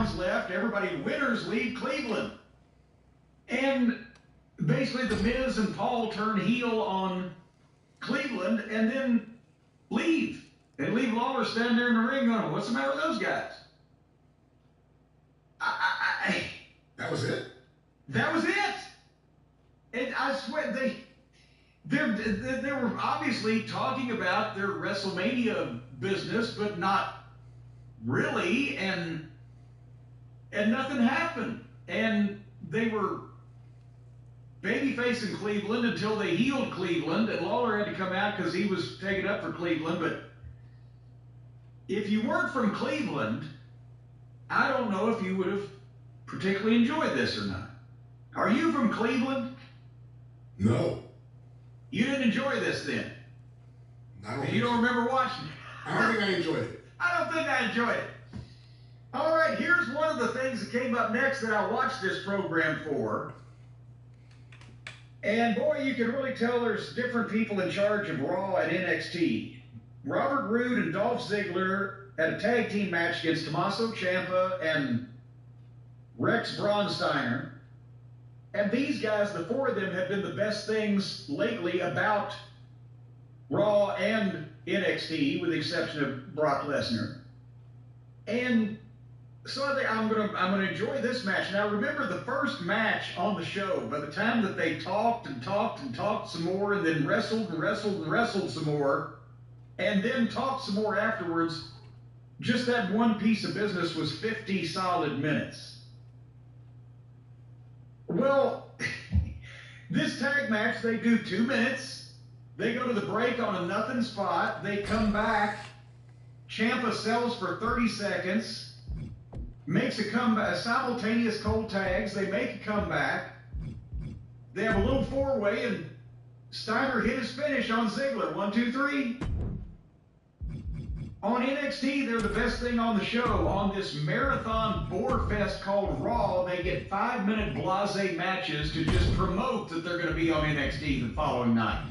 rounds left. Everybody, winners leave Cleveland. And basically the Miz and Paul turn heel on Cleveland and then leave. They leave Lawler standing there in the ring going, what's the matter with those guys? That was it? That was it. And I swear they were obviously talking about their WrestleMania business, but not really, and nothing happened. And they were babyface in Cleveland until they healed Cleveland, and Lawler had to come out because he was taking up for Cleveland. But if you weren't from Cleveland, I don't know if you would have particularly enjoyed this or not. Are you from Cleveland? No. You didn't enjoy this then? You don't remember watching it? I don't think I enjoyed it. I don't think I enjoyed it. All right, here's one of the things that came up next that I watched this program for. And boy, you can really tell there's different people in charge of Raw and NXT. Robert Roode and Dolph Ziggler had a tag team match against Tommaso Ciampa and Rex Braun Steiner. And these guys, the four of them, have been the best things lately about Raw and NXT, with the exception of Brock Lesnar. And so I think I'm gonna enjoy this match. Now remember the first match on the show, by the time that they talked and talked and talked some more, and then wrestled and wrestled and wrestled some more, and then talked some more afterwards, just that one piece of business was 50 solid minutes. Well, this tag match, they do 2 minutes. They go to the break on a nothing spot. They come back. Ciampa sells for 30 seconds. Makes a comeback, simultaneous cold tags. They make a comeback. They have a little four-way, and Steiner hit his finish on Ziggler. 1, 2, 3. On NXT, they're the best thing on the show. On this marathon bore fest called Raw, they get 5-minute blase matches to just promote that they're going to be on NXT the following night.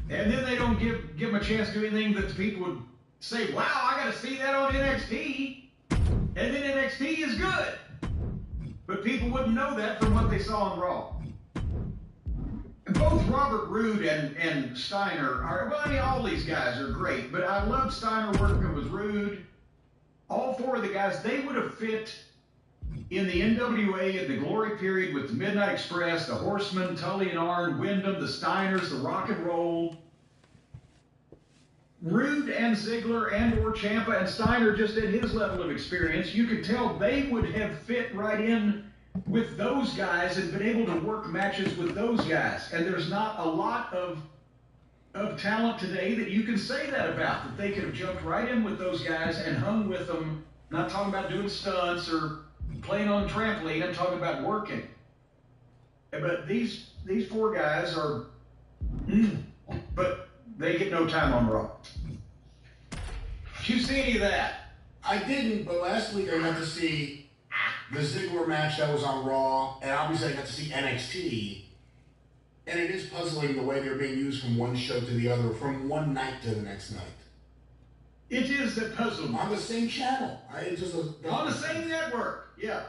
And then they don't give them a chance to do anything that the people would say, wow, I got to see that on NXT. And then NXT is good. But people wouldn't know that from what they saw on Raw. Both Robert Roode and Steiner are, well, I mean, all these guys are great, but I love Steiner working with Roode. All four of the guys, they would have fit in the NWA in the glory period with the Midnight Express, the Horsemen, Tully and Arn, Wyndham, the Steiners, the Rock and Roll. Roode and Ziggler and or Ciampa and Steiner, just at his level of experience, you could tell they would have fit right in with those guys and been able to work matches with those guys. And there's not a lot of talent today that you can say that about, that they could have jumped right in with those guys and hung with them. I'm not talking about doing stunts or playing on the trampoline. I'm talking about working. But these four guys are, but they get no time on Raw. Did you see any of that? I didn't, but last week I got to see the Ziggler match that was on Raw, and obviously I got to see NXT. And it is puzzling the way they're being used from one show to the other, from one night to the next night. It is a puzzle. On the same channel. On the same network, yeah.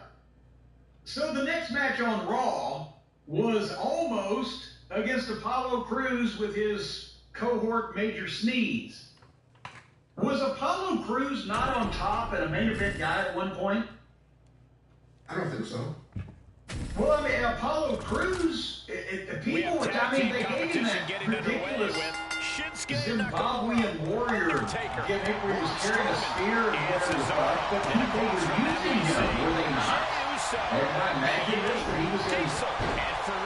So the next match on Raw was almost against Apollo Crews with his cohort Major Sneeze. Was Apollo Crews not on top and a main event guy at one point? I don't think so. Well, I mean, Apollo Crews, people, I mean, they gave him that ridiculous Zimbabwean warrior gimmick where he was carrying a spear and whatever, but people were using him, were they not? Everybody imagined this, that he was in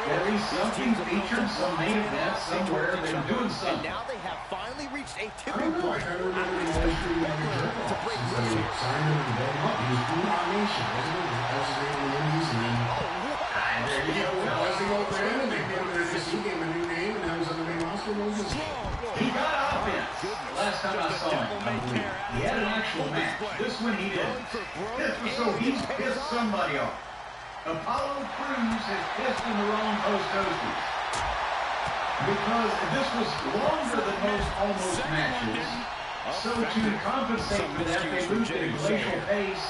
at least something featured, some main event somewhere, they were doing something. Now they have finally reached a I tipping don't know, I point. kind of remember he always doing that to break through. Simon and Bell Up, he was doing Our Nation, wasn't he? That was his name in the Indies, and then There you go. that was the old man, and they put him in this, he gave him a new name, and that was on the main roster. What was his name? He got offense. Last time I saw him, I believe. He had an actual match. This one he didn't. This was so he's pissed somebody off. Apollo Crews has pissed in the wrong post hosties. Because this was longer than most almost matches. So to compensate for that, they moved at a glacial pace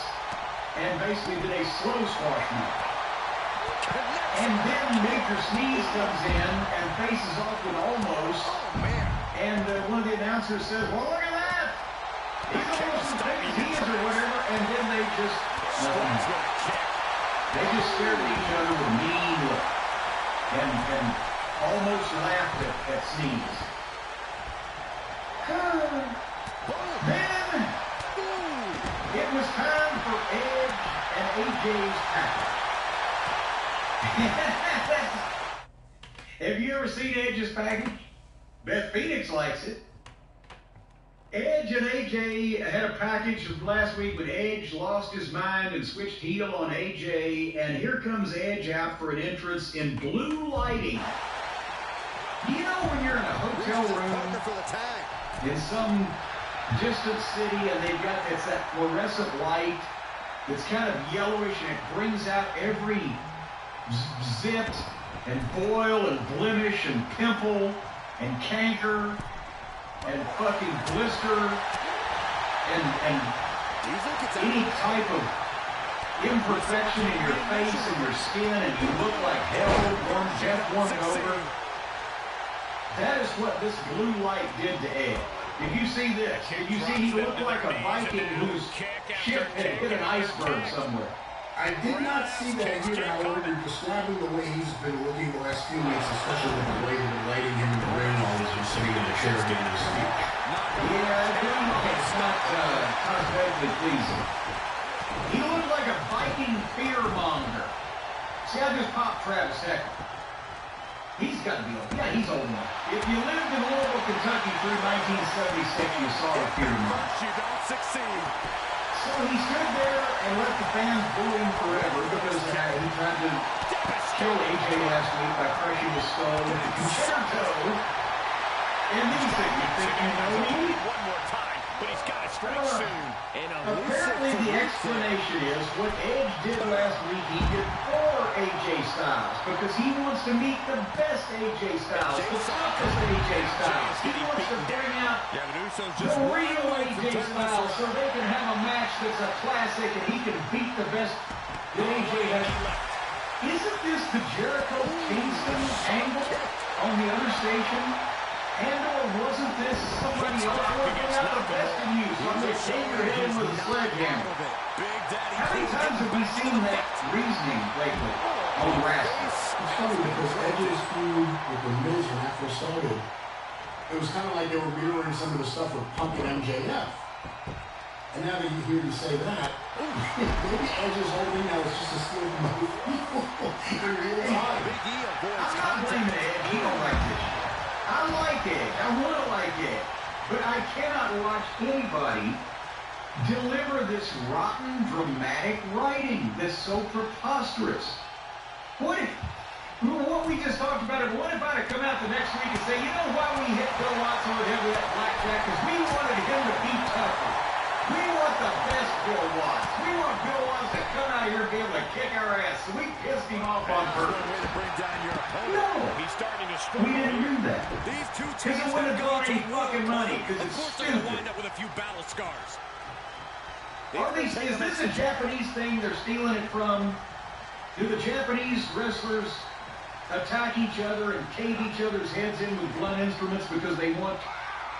and basically did a slow squash match. And then Major Sneeze comes in and faces off with Almost. And one of the announcers says, well, look at that. He's almost as big as he is or whatever. And then they just stared at each other with a mean look. And almost laughed at Sneeze. Then it was time for Edge and AJ's package. Have you ever seen Edge's package? Beth Phoenix likes it. Edge and AJ had a package from last week when Edge lost his mind and switched heel on AJ, and here comes Edge out for an entrance in blue lighting. You know when you're in a hotel room in some distant city and they've got that fluorescent light that's kind of yellowish and it brings out every zit and boil and blemish and pimple and canker and fucking blister and any type of imperfection in your face and your skin and you look like hell, warmed over. That is what this blue light did to Edge. Did you see this? Did you see he looked like a Viking whose ship had hit an iceberg somewhere? I did not see that here, however, you're describing the way he's been looking the last few weeks, especially with the way they're lighting him in the ring while he's been sitting in the chair giving his speech. Yeah, it's not cosmetically pleasing. He looked like a Viking fearmonger. See, I just popped Travis Heckler. He's got to be old. Yeah, he's old enough. If you lived in Louisville, Kentucky through 1976, you saw a fearmonger. You don't succeed. So he stood there and let the fans boo him forever because he tried to kill AJ last week by crushing his skull with a concerto. And then he said, you think you know me? One more time, but he's got to strike soon. Apparently the explanation is what Edge did last week, he did for AJ Styles because he wants to meet the best AJ Styles, the toughest AJ Styles. He wants to bring out the real AJ Styles so they can have a match that's a classic and he can beat the best that AJ has. Isn't this the Jericho Kingston angle on the other station? And/or wasn't this somebody else working out the best in you? So I'm going to shake your head with a sledgehammer. How many times have we seen that reasoning lately on wrestling? It's funny because Edge's feud with the Miz when that first started, it was kind of like they were mirroring some of the stuff with Punk and MJF. And now that you hear me say that, maybe Edge's whole thing now is just a steal from other people. It really is. I'm not blaming Edge. He don't like this shit. I like Edge. I want to like Edge. But I cannot watch anybody deliver this rotten, dramatic writing that's so preposterous. What we just talked about it, what if I'd have come out the next week and say, you know why we hit Bill Watts over the head with that blackjack? Because we wanted him to be tougher. We want the best Bill Watts. We want Bill Watts to come out here and be able to kick our ass. So we pissed him off on purpose. No. We didn't do that. Because it wouldn't have drawn any fucking money. Because it's stupid. Wind up with a few battle scars. Is this a Japanese thing they're stealing it from? Do the Japanese wrestlers attack each other and cave each other's heads in with blunt instruments because they want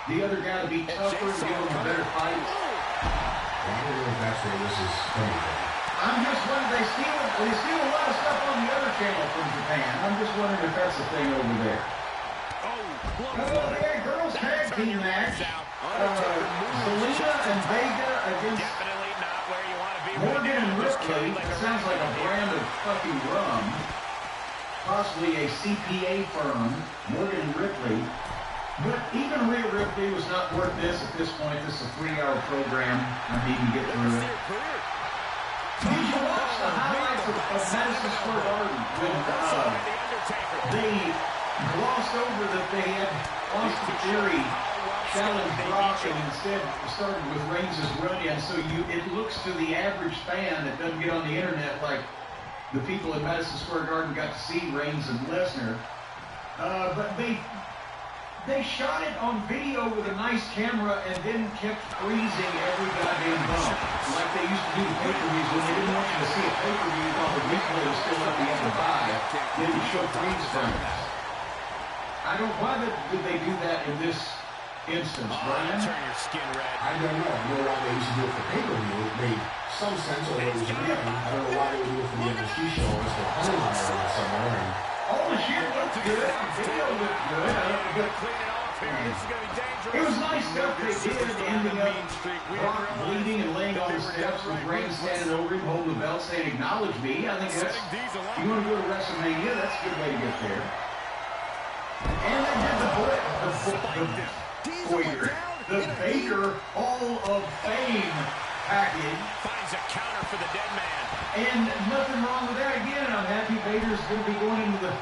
the other guy to be tougher and give them a better fight? I don't know if that's where this is coming from. I'm just wondering, they steal a lot of stuff on the other channel from Japan. I'm just wondering if that's the thing over there. They had girls tag team match. Selena and Vega against Morgan and Ripley. It sounds like a brand of fucking rum. Possibly a CPA firm, Morgan and Ripley. But even Rhea Ripley was not worth this at this point. This is a 3-hour program. I need to get through it. Did you watch the highlights of Madison Square Garden when they glossed over that they had Austin Theory challenge Brock and instead started with Reigns' run-in? So it looks to the average fan that doesn't get on the internet like the people in Madison Square Garden got to see Reigns and Lesnar. But They shot it on video with a nice camera and then kept freezing every goddamn bump. Like they used to do the pay-per-views when they didn't want you to see a pay-per-view while the replay was still up the end of buy. They would show freeze frames. I don't, why did they do that in this instance, Brian? Turn your skin red. I don't know. I know why they used to do it for pay-per-view. It made some sense, although it was a ring. I don't know why they would do it for the MSG show unless they're highlighting it somewhere. And all the shit looked good. The video looked good. Clean it off here. This is going to be dangerous. It was nice stuff they did, ending up Brock bleeding and laying on the steps with Reigns standing over him, holding the belt, saying, "Acknowledge me." I think that's, you want to go to WrestleMania, that's a good way to get there. And they did the Baker Hall of Fame package. Finds a counter for the dead man. And nothing wrong with that. Again, I'm happy Baker's going to be going into the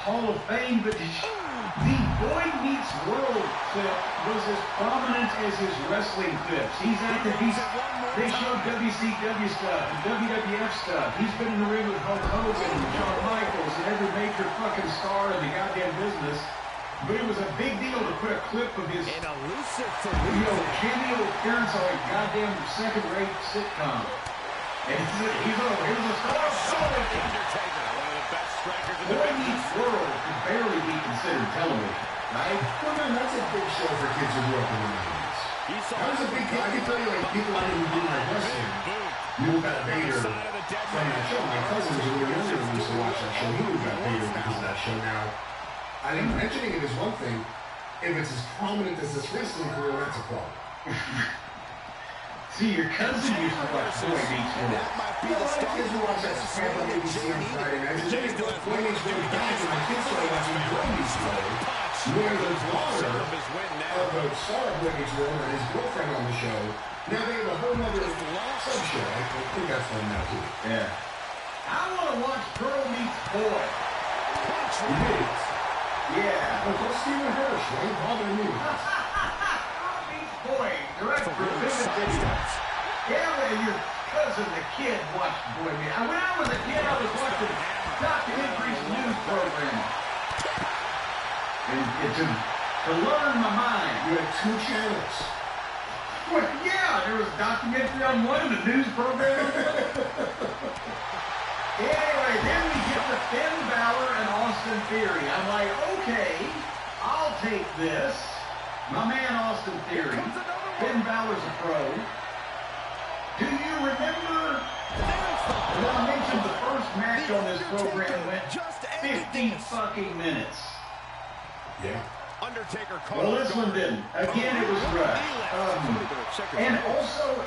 Hall of Fame, but the Boy Meets World clip was as prominent as his wrestling clips. He's acted, they showed WCW stuff and WWF stuff. He's been in the ring with Hulk Hogan and Shawn Michaels and every major fucking star in the goddamn business. But it was a big deal to put a clip of his cameo appearance on a goddamn second-rate sitcom. And here's a star. Boy Meets World could barely be considered television, right? well, man, that's a big show for kids who grew up in the 90s. That was a big deal. I can tell you, like, people I didn't do my wrestling knew about Vader from that show. My cousin was a little younger than me, used to watch that show. He knew about Vader because of that show. Now, I think mentioning it is one thing. If it's as prominent as this wrestling career, that's a problem. See, your cousin used to watch Boy Meets World. You know, my kids will watch that crap on ABC on Friday nights. And then Boy Meets World back, and my kids started watching Boy Meets World, where the daughter of the star of Boy Meets World and his girlfriend on the show, now they have a whole other sub-show. I think that's fun now, too. Yeah. I want to watch Girl Meets Boy. You do? Yeah. Well, go Stephen Hirsch. Why ain't bothering me? Girl Meets Boy. Direct for Vivid Video. Yeah, well, your cousin, the kid, watched Boy Meets. When I was a kid, I was watching documentaries, news programming. And to learn my mind. You had two channels. Well, yeah, there was a documentary on one and a news program on the other. Anyway, then we get to Finn Balor and Austin Theory. I'm like, okay, I'll take this. My man Austin Theory. Finn Balor's a pro. Do you remember when I mentioned the first match on this program went 50 fucking minutes? Yeah. Undertaker Well, this one didn't. Again, it was rough. And also,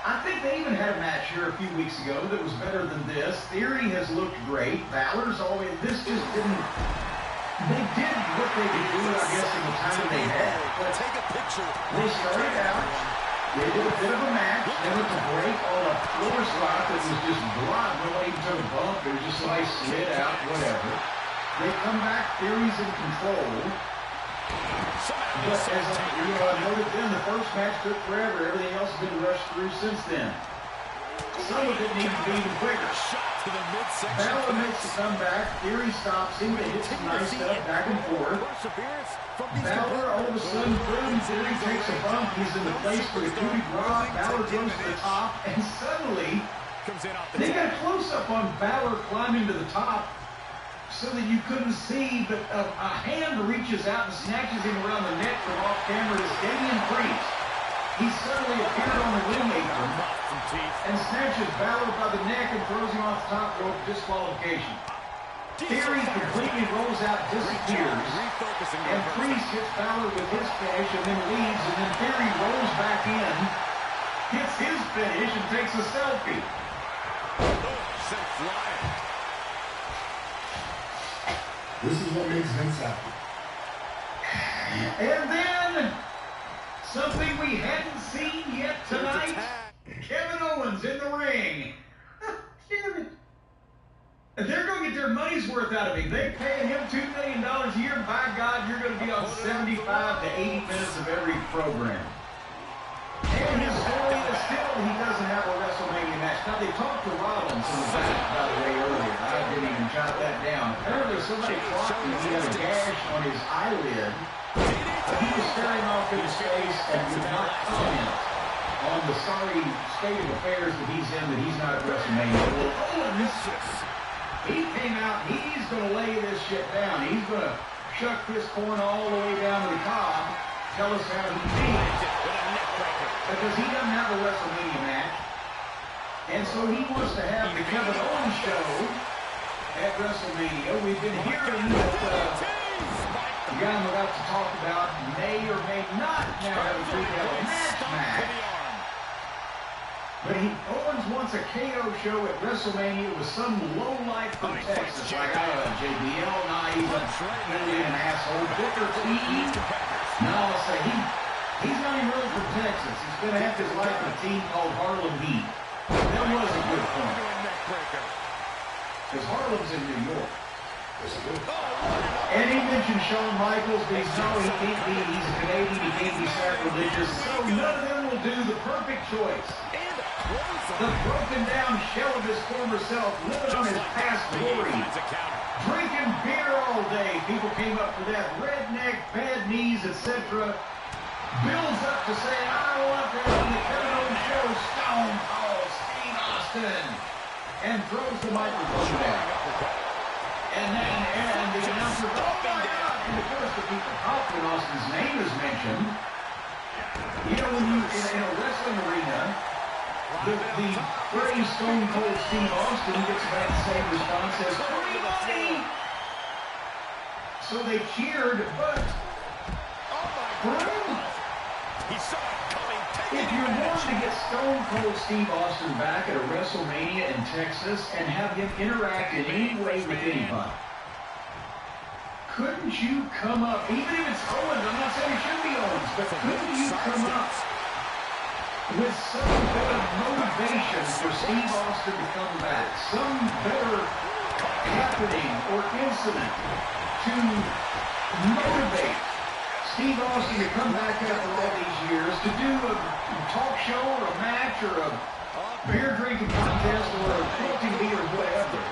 I think they even had a match here a few weeks ago that was better than this. Theory has looked great. Balor's always, this just didn't, they did what they could do, I guess, in the time they had. But they started out, they did a bit of a match, then went to break on a floor spot that was just blocked. Nobody even took a bump. It was just somebody slid out, whatever. They come back, Theory's in control. But as I noted then, the first match took forever. Everything else has been rushed through since then. Some of it needs to be even quicker. Balor makes a comeback. Theory stops him. They hit some nice stuff back and forth. Balor, all of a sudden, boom, Theory takes a bump. He's in the place for the coup de grace. Balor goes to the top, and suddenly, they got a close-up on Balor climbing to the top, so that you couldn't see, but a hand reaches out and snatches him around the neck from off camera. It's Damian Priest. He suddenly appeared on the ring apron and snatches Balor by the neck and throws him off the top rope, disqualification. Theory completely rolls out, disappears, and Priest hits Balor with his finish and then leaves, and then Theory rolls back in, hits his finish, and takes a selfie. Sent flying. This is what makes Vince happy. And then, something we hadn't seen yet tonight, Kevin Owens in the ring. Damn it. And they're going to get their money's worth out of him. They pay him $2 million a year. By God, you're going to be on 75 to 80 minutes of every program. And his story is still he doesn't have a WrestleMania match. Now, they talked to Rollins in the back, by the way, earlier. I didn't even jot that down. Apparently, somebody clocked him. He had a gash on his eyelid. He was staring off in his face and would not comment on the sorry state of affairs that he's in, that he's not at WrestleMania. Well, Owens, he came out, he's going to lay this shit down. He's going to shuck this corn all the way down to the cob, tell us how he feels. Because he doesn't have a WrestleMania match. And so he wants to have the Kevin Owens show at WrestleMania. We've been hearing that the guy I'm about to talk about may or may not now have a three-hour match. But Owens wants a KO show at WrestleMania with some lowlife from Texas, like, I don't know, JBL, nah, he's really an asshole. Booker T. No, I'll say he's not even really from Texas. He spent half his life in a team called Harlem Heat. That was a good point. Because Harlem's in New York. And he mentioned Shawn Michaels, but he's a Canadian, he can't be sacrilegious. So none of them will do. The perfect choice. The broken down shell of his former self, living on his past glory. Drinking beer all day. People came up for that. Redneck, bad knees, etc. Builds up to say, I want that on the Kevin Owens show, Stone Cold Steve Austin. And throws the microphone down. And the announcer, oh my God. And of course the people pop when Austin's name is mentioned. You know, when you, in a wrestling arena, the phrase Stone Cold Steve Austin gets about the same response as free money. So they cheered, but if you're wanting to get Stone Cold Steve Austin back at a WrestleMania in Texas and have him interact in any way with anybody, couldn't you come up, even if it's Owens, I'm not saying it should be Owens, but couldn't you come up with some better motivation for Steve Austin to come back, some better happening or incident to motivate Steve Austin to come back after all these years to do a talk show or a match or a beer drinking contest or a quilting bee or whatever,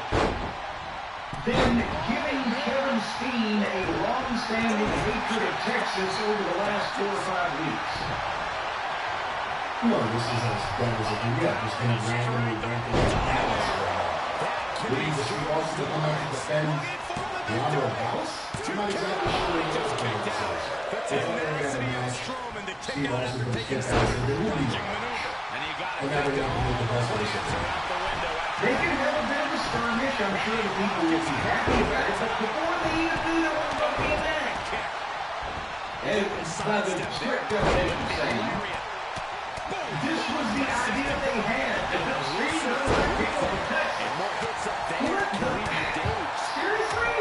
then giving Kevin Steen a long-standing hatred of Texas over the last 4 or 5 weeks? No, this is as bad as it can get. Just kind of randomly ranting into Dallas. Leading the Steve Austin to come out to defend the honor of Dallas? I'm not exactly sure what the Dallas is. If I ever have a match, Steve Austin goes get past it, there will be a match. And that would not be the best way to do it. They can have a bit of a skirmish. I'm sure the people will be happy about it. But before they even do that, we're going to be a match. And by the strict definition saying, this was the idea they had. To help Steve people from Texas. What the? Seriously?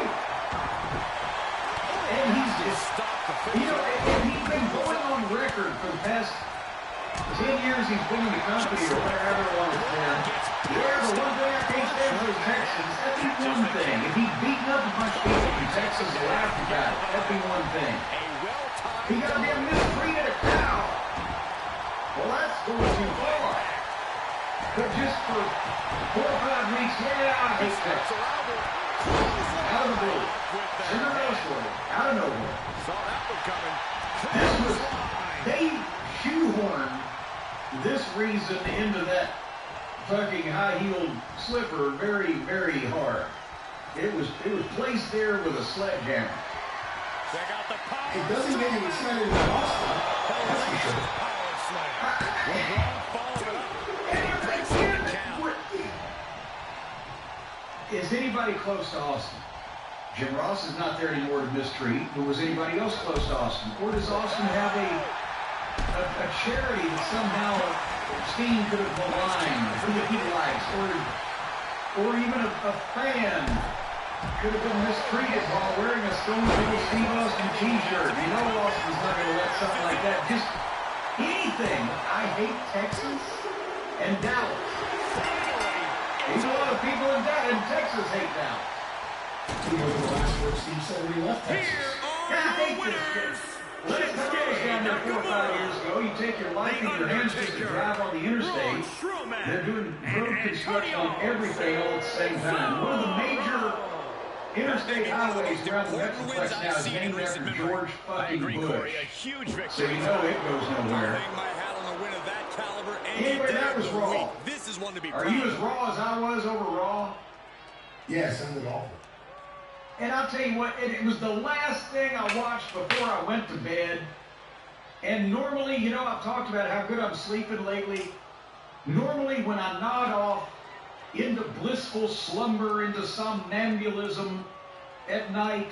And he's just, you know, and he's been going on record for the past 10 years he's been in the company or whatever long it's been. Yeah, the one thing I can't stand for the Texans, that'd be one thing. If he's beating up a bunch of people from Texas and laughed about it, that'd be one thing. He got them mistreated a cow. Well, that's going too far. But just for 4 or 5 weeks, yeah, I hate Texas. Out of the blue. Cinderella story. Out of nowhere. This was, they shoehorned this reason into that fucking high-heeled slipper very, very hard. It was placed there with a sledgehammer. It doesn't get you excited about Austin. That's for sure. Is anybody close to Austin? Jim Ross is not there anymore to mistreat, but was anybody else close to Austin? Or does Austin have a charity that somehow Steen could have maligned, who he likes, or even a fan could have been mistreated while wearing a Stone Cold Steve Austin t-shirt? You know Austin's not going to let something like that. Just anything. I hate Texas and Dallas. Even a lot of people in Texas hate Dallas. He was the last word Steve said when he left Texas. I hate this shit. Let it goes down there 4 or 5 years ago. You take your life in your hands just to drive on the interstate. They're doing road construction on everything all at the same time. One of the major interstate highways around the Metroplex now is named after George fucking Bush. So you know it goes nowhere. Anyway, that was Raw. This is one to be Are you as raw as I was over Raw? Yeah, it sounded awful. And I'll tell you what, it was the last thing I watched before I went to bed. And normally, you know, I've talked about how good I'm sleeping lately. Normally, when I nod off into blissful slumber, into somnambulism at night,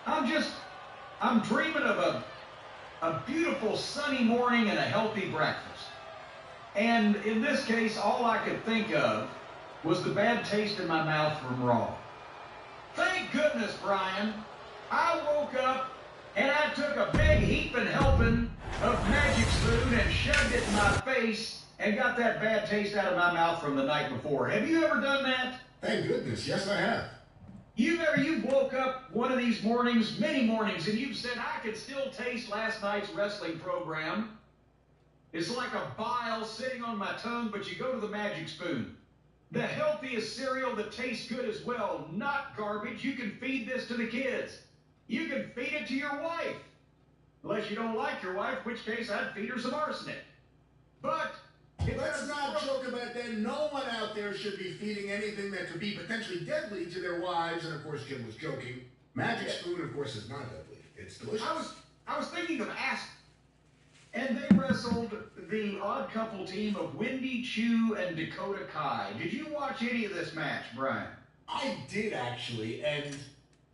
I'm dreaming of a beautiful sunny morning and a healthy breakfast. And in this case, all I could think of was the bad taste in my mouth from Raw. Thank goodness, Brian, I woke up and I took a big heaping helping of Magic Spoon and shoved it in my face and got that bad taste out of my mouth from the night before. Have you ever done that? Thank goodness. Yes, I have. You woke up one of these mornings, many mornings, and you've said, I could still taste last night's wrestling program. It's like a bile sitting on my tongue, but you go to the Magic Spoon. The healthiest cereal that tastes good as well, not garbage. You can feed this to the kids. You can feed it to your wife. Unless you don't like your wife, in which case I'd feed her some arsenic. But let's not joke about that. No one out there should be feeding anything that could be potentially deadly to their wives. And of course, Jim was joking. Magic Spoon, of course, is not deadly. It's delicious. I was thinking of asking. And they wrestled the Odd Couple team of Wendy Chu and Dakota Kai. Did you watch any of this match, Brian? I did, actually, and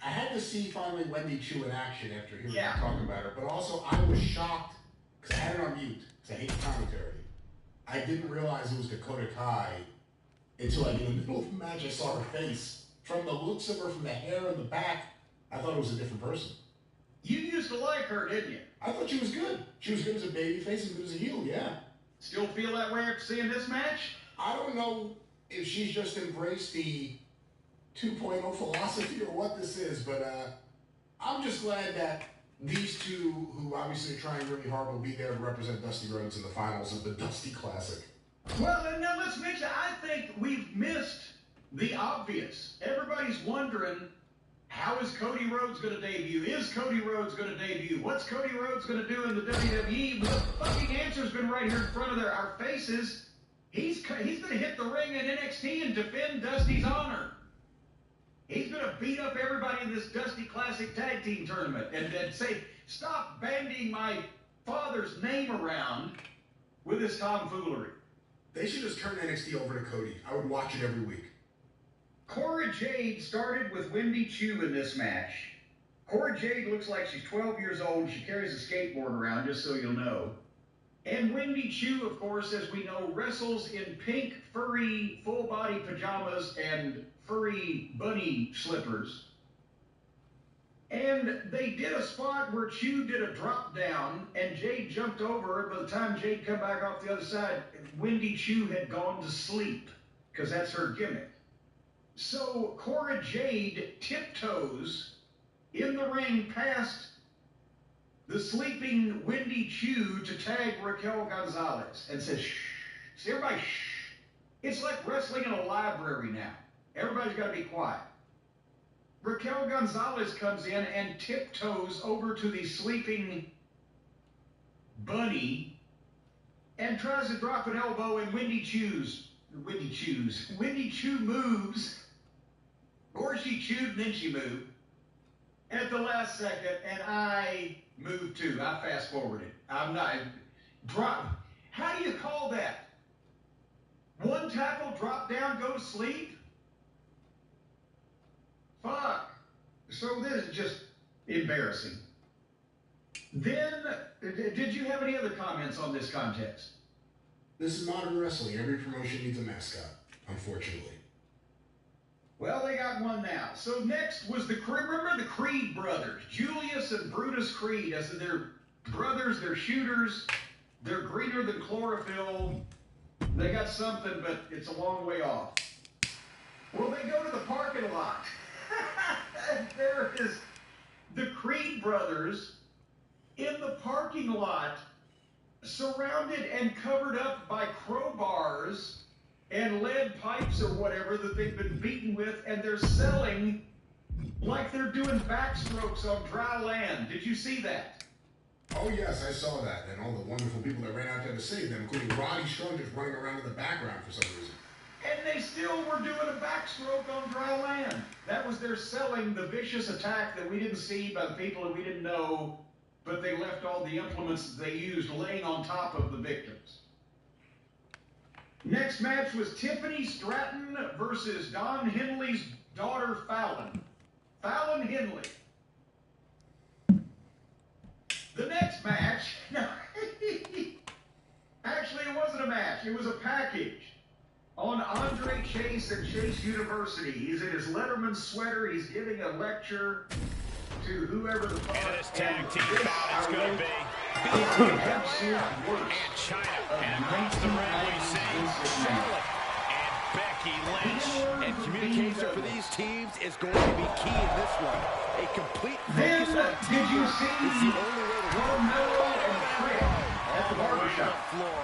I had to see finally Wendy Chu in action after hearing you talk about her. But also, I was shocked, because I had it on mute, because I hate the commentary. I didn't realize it was Dakota Kai until like in the middle of the match I saw her face. From the looks of her, from the hair in the back, I thought it was a different person. You used to like her, didn't you? I thought she was good. She was good as a babyface and good as a heel, yeah. Still feel that way after seeing this match? I don't know if she's just embraced the 2.0 philosophy or what this is, but I'm just glad that these two, who obviously are trying really hard, will be there to represent Dusty Rhodes in the finals of the Dusty Classic. Well, and now let's mention, I think we've missed the obvious. Everybody's wondering, how is Cody Rhodes going to debut? Is Cody Rhodes going to debut? What's Cody Rhodes going to do in the WWE? But the fucking answer's been right here in front of our faces. He's going to hit the ring in NXT and defend Dusty's honor. He's going to beat up everybody in this Dusty Classic Tag Team Tournament and say, stop bandying my father's name around with this tomfoolery. They should just turn NXT over to Cody. I would watch it every week. Cora Jade started with Wendy Chu in this match. Cora Jade looks like she's 12 years old. She carries a skateboard around, just so you'll know. And Wendy Chu, of course, as we know, wrestles in pink, furry, full-body pajamas and furry bunny slippers. And they did a spot where Chu did a drop down, and Jade jumped over her. By the time Jade come back off the other side, Wendy Chu had gone to sleep, because that's her gimmick. So Cora Jade tiptoes in the ring past the sleeping Wendy Chu to tag Raquel Gonzalez and says, shh. See, everybody, shh. It's like wrestling in a library now. Everybody's got to be quiet. Raquel Gonzalez comes in and tiptoes over to the sleeping bunny and tries to drop an elbow, and Wendy Chu moves, or she chewed and then she moved at the last second, and I moved too. I fast forwarded. I'm not drop. How do you call that? One tackle, drop down, go to sleep? Fuck. So this is just embarrassing. Then, did you have any other comments on this contest? This is modern wrestling. Every promotion needs a mascot, unfortunately. Well, they got one now. So next was the Creed. Remember the Creed brothers, Julius and Brutus Creed. I said they're brothers, they're shooters, they're greener than chlorophyll. They got something, but it's a long way off. Well, they go to the parking lot. And there is the Creed brothers in the parking lot, surrounded and covered up by crowbars and lead pipes or whatever that they've been beaten with, and they're selling like they're doing backstrokes on dry land. Did you see that? Oh, yes, I saw that. And all the wonderful people that ran out there to save them, including Roddy Strong just running around in the background for some reason. And they still were doing a backstroke on dry land. That was their selling the vicious attack that we didn't see by the people that we didn't know, but they left all the implements that they used laying on top of the victims. Next match was Tiffany Stratton versus Don Henley's daughter, Fallon. Fallon Henley. The next match, actually it wasn't a match, it was a package on Andre Chase at Chase University. He's in his Letterman sweater, he's giving a lecture to whoever the fuck. And this tag team bout is going to be and China. And across the ring we see Charlotte and Becky Lynch. And communication for these teams is going to be key in this one. A complete Then, focus on did you teamwork see is the only way to win. Carmelo and Trick at the barbershop? Floor.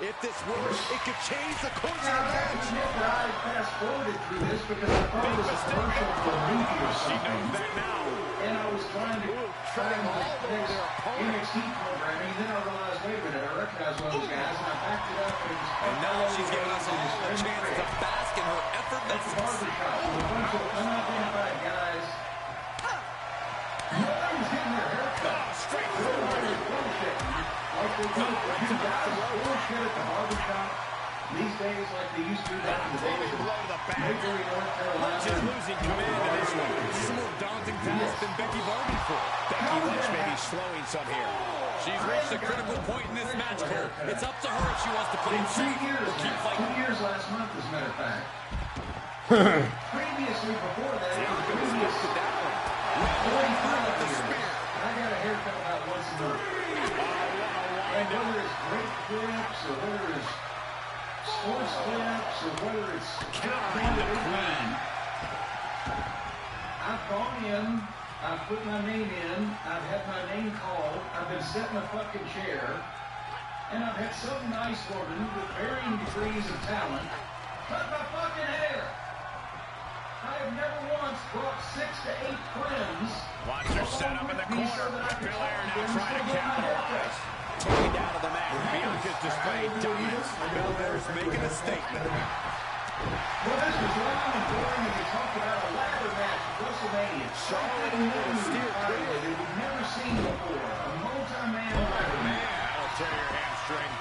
If this works, it could change the course of Now, the I have to match. admit that I fast-forwarded through this because I thought it was a commercial for a movie or She knows something. that now. And I was trying to find the next NXT programming, and then I realized, wait a minute, I recognize one of those guys, and I backed it up, and it was And now she's giving us all a chance to bask in her at the effortlessness. barbershop with a bunch of unidentified guys. Nobody's getting their haircut. Straight Everybody's bullshitting. Like they do for two guys bullshit at the barbershop these days, like they used to back in the days Blow to the of back. Mayberry, North Carolina. She's losing command in this one. This is a more daunting task than Becky bargained for. Becky Lynch may be slowing some here. She's reached a critical point in this match, Cole. It's up to her if she wants to play In it 2 safe years, or keep now, fighting. 2 years last month, as a matter of fact. Previously, before that, it was previous Look at that one. 45 years. I got a haircut about once a month. And whether it's great clips, or whether it's sports clips, or whether it's Countering the Queen. I've gone in, I've put my name in, I've had my name called, I've been set in a fucking chair, and I've had some nice woman with varying degrees of talent cut my fucking hair. I have never once brought 6 to 8 friends. Watch her set up in the corner. Belair now trying to capitalize. Taken down to the mat. Bianca's displaying dominance. Belair's making a statement. Well, this was long and boring, and we talked about a ladder match at WrestleMania. Charlotte able to steer clear. that we've never seen before. A multi-man ladder match. That'll tear your hamstring.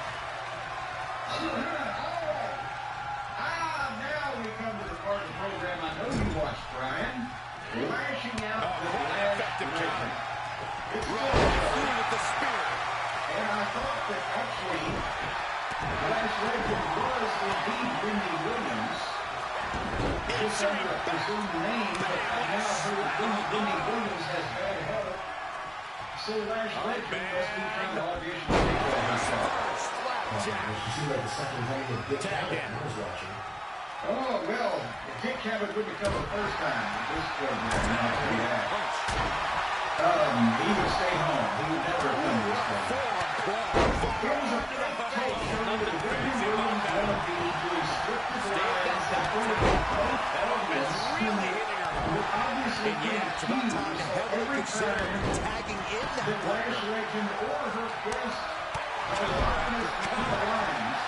Now we come to the part of the program I know you watched, Brian. Lashing out Oh, with what an Lash effective Legend. counter. It's Through with the spear. And I thought that actually Lash Legend was indeed Wendy Williams. It's under a presumed name, but I now heard Wendy Williams has bad health. So Lash Legend must be trying to audition for herself. She seemed like the second time that Dick Cavett I was watching. Oh, well, Dick Cavett wouldn't have come the first time with this program, I'll tell you that. He would stay home. He would never have come to this program. It was a fake tape showing that Wendy Williams wanted to be doing scripted lines in front of both elements who would obviously get accused every time Tagging in that that Lash Legend or her guest was talking between the lines.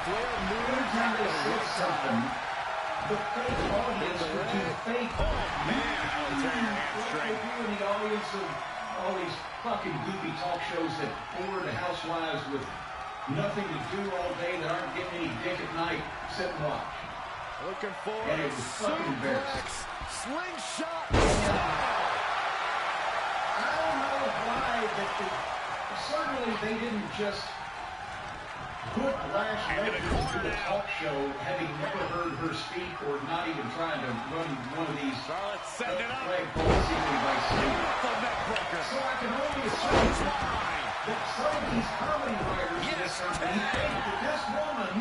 Every time they said something, the fake audience would do fake. Man, that'll tear your hamstring. Like they do in the audience of all these fucking goofy talk shows that bored housewives with nothing to do all day that aren't getting any dick at night. Sit and watch. Looking for And a it was fucking embarrassing. slingshot. I don't know why certainly they didn't just put Lash Legend into the talk show having never heard her speak or not even trying to run one of these Charlotte setting it up. flag policy by saying. The neck breaker. So I can only assume that some of these comedy writers in this company think that this woman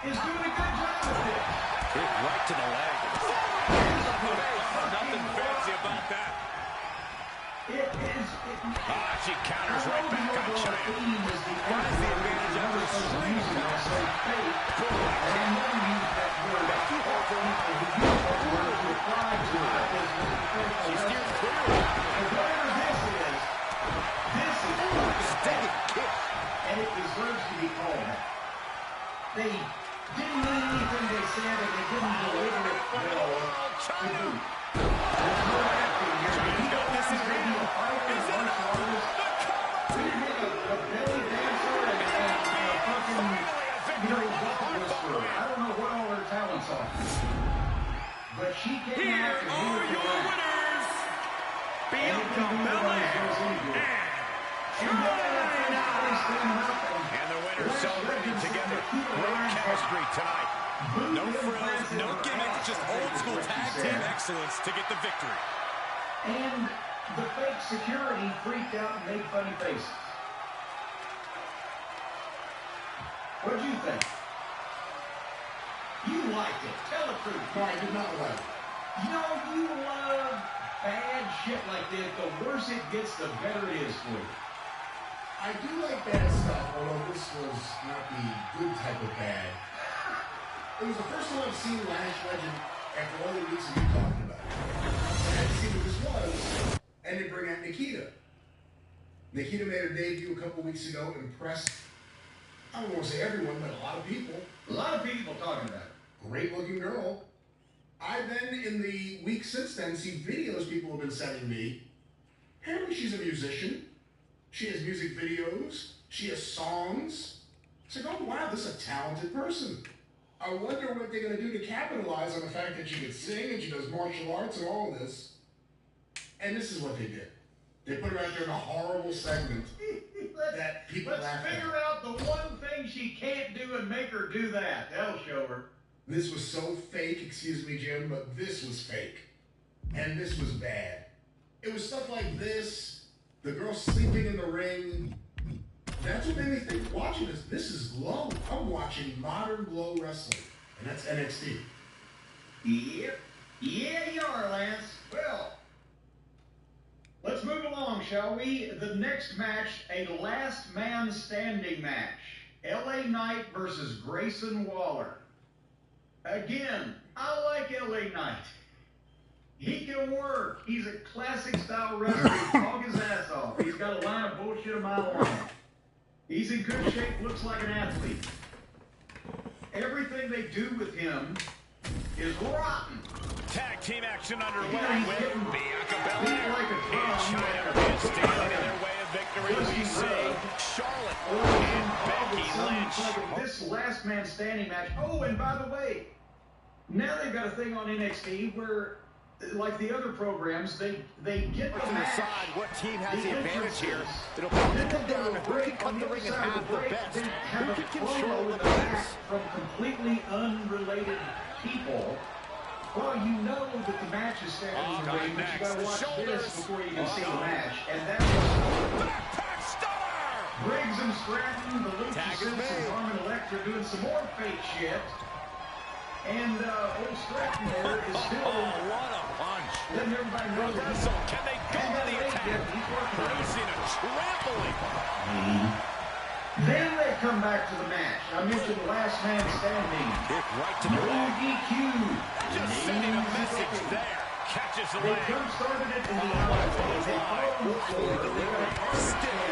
is doing a good job at this. Kick right to the leg. Nothing fancy about that. It is She counters right back on China. Has the advantage after a string. Becky Harper. She steers clear. Whatever this is Stinging kick. and it deserves to be called that. They didn't mean anything they said, and they didn't deliver it well to do. There's no acting here. He don't have to be a fighter, a martial artist. We didn't make a belly dancer and a fucking, bucket whisperer. I don't know what all her talents are. But she came out and Are moved your around. winners? And it can be Belair and and the winners celebrating together. Great chemistry tonight. No frills, no gimmicks, just old school tag team excellence to get the victory. And the fake security freaked out and made funny faces. What'd you think? You liked it. Tell the truth. No, I did not like it. You love bad shit like this. The worse it gets, the better it is for you. I do like bad stuff, although this was not the good type of bad. It was the first time I've seen Lash Legend after all the weeks of you talking about it. And I had seen what this was, and they bring out Nikita. Nikita made her debut a couple weeks ago, impressed, I don't want to say everyone, but a lot of people. A lot of people talking about it. Great looking girl. I then, in the week since then, see videos people have been sending me. Apparently she's a musician. She has music videos. She has songs. It's like, oh wow, this is a talented person. I wonder what they're going to do to capitalize on the fact that she can sing and she does martial arts and all of this. And this is what they did. They put her out there in a horrible segment that people Let's laugh at. figure out the one thing she can't do and make her do that. That'll show her. This was so fake, excuse me, Jim, but this was fake. And this was bad. It was stuff like this, the girl sleeping in the ring. That's what made me think, watching this is Glow. I'm watching modern Glow wrestling. And that's NXT. Yep. Yeah, you are, Lance. Well, let's move along, shall we? The next match, a last man standing match. LA Knight versus Grayson Waller. Again, I like LA Knight. He can work. He's a classic style wrestler. He talk his ass off. He's got a line of bullshit a mile long. He's in good shape, looks like an athlete. Everything they do with him is rotten. Tag team action underway He's with getting Bianca beat Belair. like a drum. And China is standing in their way of victory. We see Charlotte and Becky Lynch. This last man standing match. Oh, and by the way, now they've got a thing on NXT where, like the other programs, they get the To match. decide what team has the advantage here. entrances. It'll probably Then come they down go to who break can on cut the other ring and side of have the break. best. They have Who a can promo control in the the back pace. from completely unrelated people. Well, you know that the match is standing in the ring, but you gotta watch this before you can see the match. And that was Backpack stunner. Briggs and Stratton, the Tag is Luchasaurus, made. and Carmen Electra doing some more fake shit. And old Stratton there is still What a punch. letting everybody know that he's Reversal. Can they go to the attack? Producing a trampling. Then they come back to the match. I mentioned last man standing. Kick right to the No leg. DQ. Just sending a message there. Catches the They leg. jump started it in the outside. They followed the floor. They got a hard stand.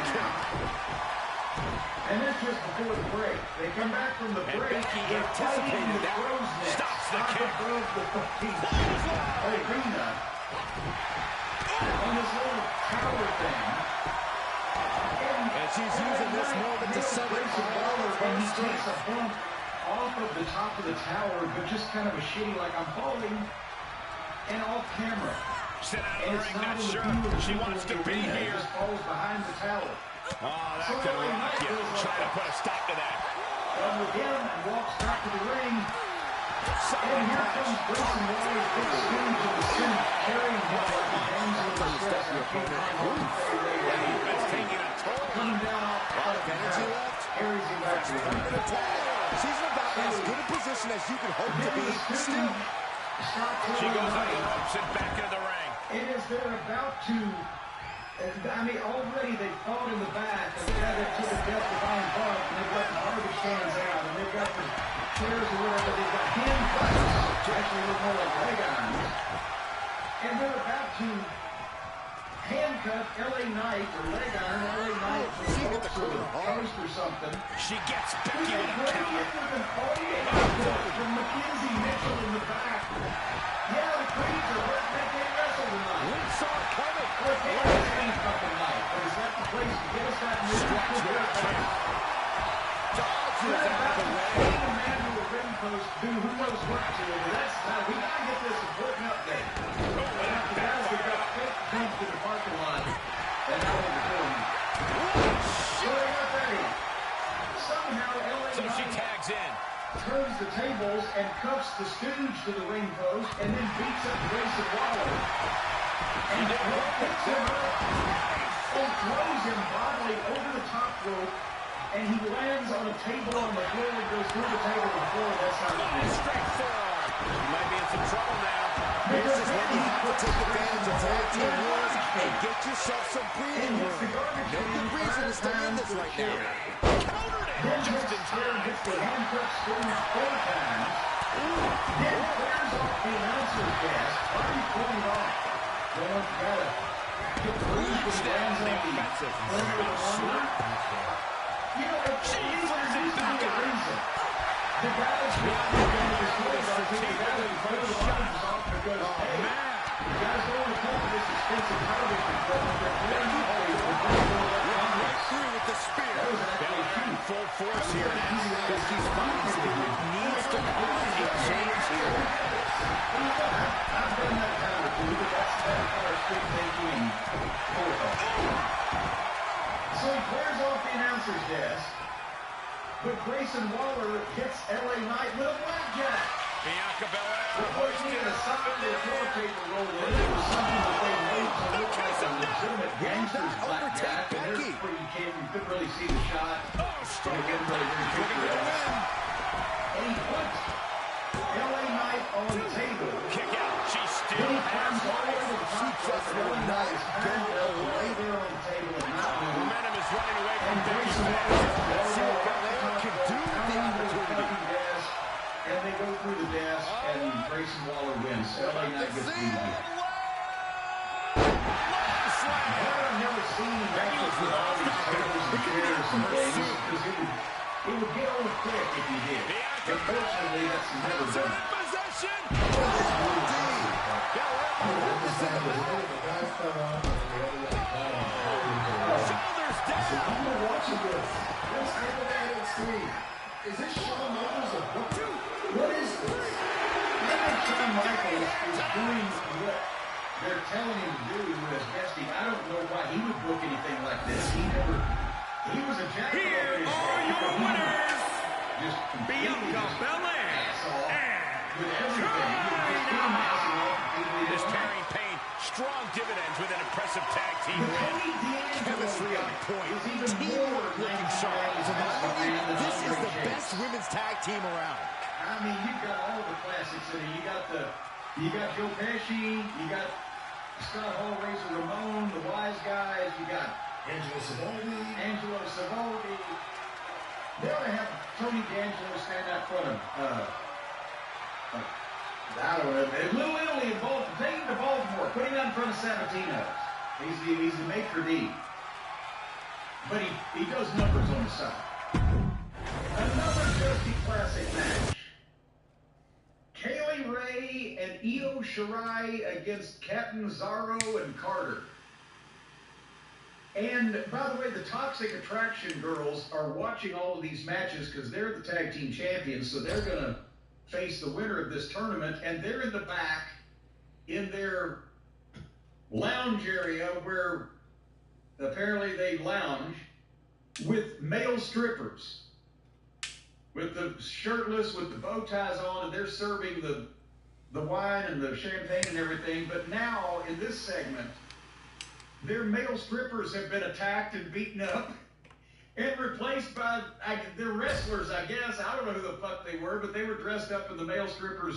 And that's just before the break. They come back from the And break. Becky They're anticipated fighting the that. crow's nest. Stops the Up kick. above the fucking arena. On this little tower thing. And she's using this moment to set it all Waller, for and he strength. takes a bump off of the top of the tower, but just kind of a shitty, like I'm falling, and off camera. Sit out And of the it's ring, not not in the sure view of the she people wants in to the be arena. It here. just falls behind the tower. Oh, that So could LA rock Knight you. goes like Trying to that. put a stop to that. Comes again and walks back to the ring. And Solid here punch. comes Grayson Waller's big stooge in the center, carrying him like a damsel in distress. Defense taking a toll. Coming down off the Energy tower, left. carries him back to the ring. She's in about as good a position as you could hope to be. Still, She goes under the ropes and back into the ring. And as they're about to I mean, already they fought in the back, and they took a death-defying bump, and they've got the garbage cans out, and they've got the chairs or whatever, they've got handcuffs, actually look more like leg irons, and they're about to handcuff LA Knight, or leg iron LA Knight, for the post or something. She gets Becky with a counter. From Mackenzie Mitchell in the back. Yeah, the Creeds are letting that game wrestle tonight. We saw it coming. Well, it can't be any fucking night, but is that the place to get us that new Stretch there, Ken. Dodges out of the way. a man to a ring post, do who knows what to it. That's we gotta get this important update. And after that, we got fake jumped in the parking lot, and now we're recording. So they got that in. Somehow, LA So she Knight tags in. turns the tables and cuffs the Stooge to the ring post, and then beats up Grayson Waller. And picks him up and throws him bodily over the top rope, and he lands on a table on the floor and goes through the table to the floor. That's how it is. Straight forearm. He might be in some trouble now. This is when you have to take advantage of tag team rules and get yourself some breathing room. No good reason to stay in this right now. Countered it. Then Just in time. hits the handcuff Stooge 4 times. Then clears off the announcer's desk. Already pointed off. Well, you gotta get the Stooge when he lands on the offensive. corner of the line. You know, there used to be a reason. The guys who are going to this place are the guys who play the lines off because, hey, you guys don't want to come to this expensive television equipment. They're clearly always Right through with the spear. that was actually huge. Full force here now. Because he's finding something that needs to cause a change here. I've done that time or two, but that's our strict thinking and forethought. So he clears off the announcer's desk, but Grayson Waller hits LA Knight with a blackjack. Bianca Belair. Before he even assigned the toilet paper roll in, it was something that they made to look like a legitimate gangster's blackjack. And there's where you couldn't really see the shot. Oh, You strong couldn't really impact. see Looking the for the picture. win. And he puts LA Knight on the table. Kick out. She Then still he has climbs all the way to the top rope, and LA Knight is trying to lay there on the table and not move. momentum is running away from And Becky. Grayson Waller Let's see what Belair can do with the opportunity. And they go through the desk, and Grayson Waller wins. LA Knight gets beat again. I've never seen matches with all these tables and chairs and things, because it would get old quick if you did. Unfortunately, that's never done. Possession. Shoulders down. I'm watching this. What's happening at NXT? Is this Shawn Michaels or what is this? I think Shawn Michaels is doing what they're telling him to do as best he. I don't know why he would book anything like this. He was a jack. Here are your winners, Just Bianca Belair with everything. This carrying pain, strong dividends with an impressive tag team win. Chemistry on point. Teamwork looking sharp. This is the best women's tag team around. I mean, you've got all the classics in it. You got Joe Pesci, you got Scott Hall, Razor Ramon, the Wise Guys, you got Angelo Savoldi. They ought to have Tony D'Angelo stand out front of I don't know. Little Italy in Baltimore. Take him to Baltimore. Put him out in front of Sabatino. He's the maitre d'. But he does numbers on the side. Another Dusty Classic match. Kaylee Ray and Io Shirai against Captain Cesaro and Carter. And by the way, the Toxic Attraction girls are watching all of these matches because they're the tag team champions, so they're going to face the winner of this tournament, and they're in the back in their lounge area where apparently they lounge with male strippers, with the shirtless, with the bow ties on, and they're serving the wine and the champagne and everything. But now in this segment, their male strippers have been attacked and beaten up and replaced by they're wrestlers, I guess. I don't know who the fuck they were, but they were dressed up in the male stripper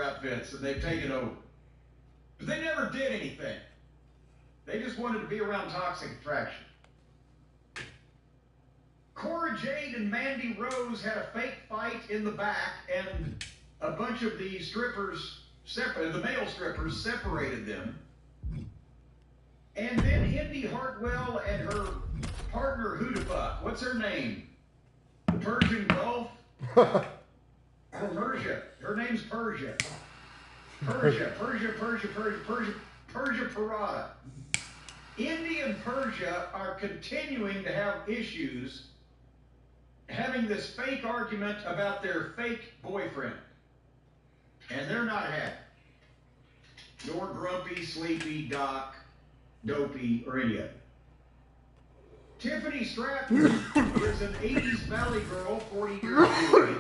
outfits, and they've taken over. But they never did anything. They just wanted to be around Toxic Attraction. Cora Jade and Mandy Rose had a fake fight in the back, and a bunch of the strippers, the male strippers, separated them. And then Indy Hartwell and her partner, who the fuck? What's her name? The Persian Gulf? Persia. Her name's Persia. Persia Parada. Indy and Persia are continuing to have issues, having this fake argument about their fake boyfriend. And they're not happy. Nor Grumpy, Sleepy, Doc, Dopey, or any of it. Tiffany Stratton is an 80s valley girl, 40 years old.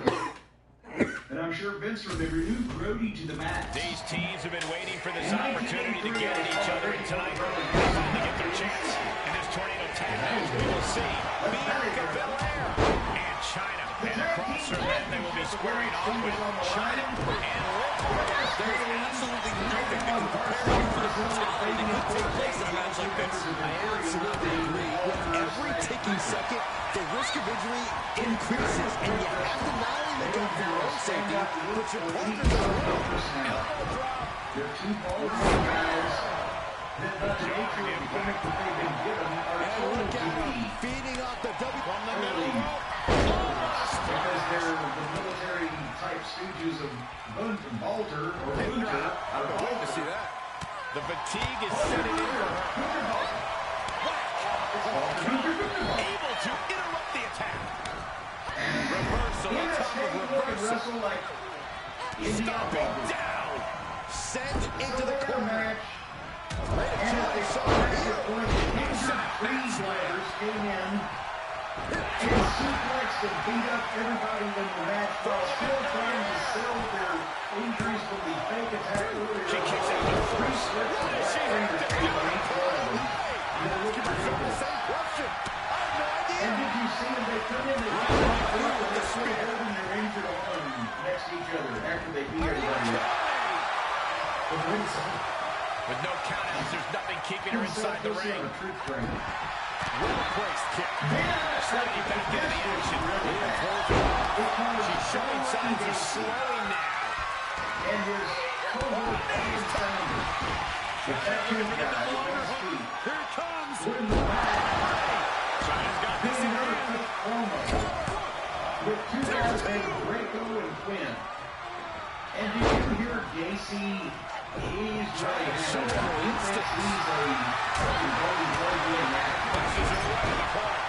And I'm sure Vince remembered who Brody to the max. These teams have been waiting for this opportunity to get at each other, and tonight they finally get their chance. In this tornado tag match, we will see Bianca Belair and Chyna. And across her men, they will be squaring off with Chyna and Liv Morgan. There is absolutely nothing to compare for the brutality that could take place in a match like this. I absolutely agree. With every ticking second, the risk of injury increases, and you have to not only look out for your own safety, but your partner's as well. They're two powerful guys that by the nature of the gimmick that they've been given are told to be feeding off the W from the middle rope. Because they're the military type stooges of Balter or Luther. I would like to see that. The fatigue is setting in for her. Able to interrupt the attack. Reversal on top of reversal. Like Stomping down. sent into the corner. and at the point, injured freeze sliders came in and suplexed and beat up everybody in the match while still trying to sell their injuries from the fake attack earlier. She kicks out the three slips and She fingers hit came on each one of them. You know, looking for the same question. I have no idea. And did you see them? They come in, they come out, and they're still holding their injured arm next to each other after they beat everybody up. With no countouts, there's nothing keeping her inside the ring. Well-placed kick. Sliding back into the action. She's showing signs of slowing now. And his cohort is telling her that that new guy with his feet Here it comes. wouldn't lie. Chyna's got this in Another hand. quick promo with two guys named Draco and Quinn. And did you hear Gacy? He's right. So He thinks he's a fucking golden boy being actor. Pushes her right in the corner.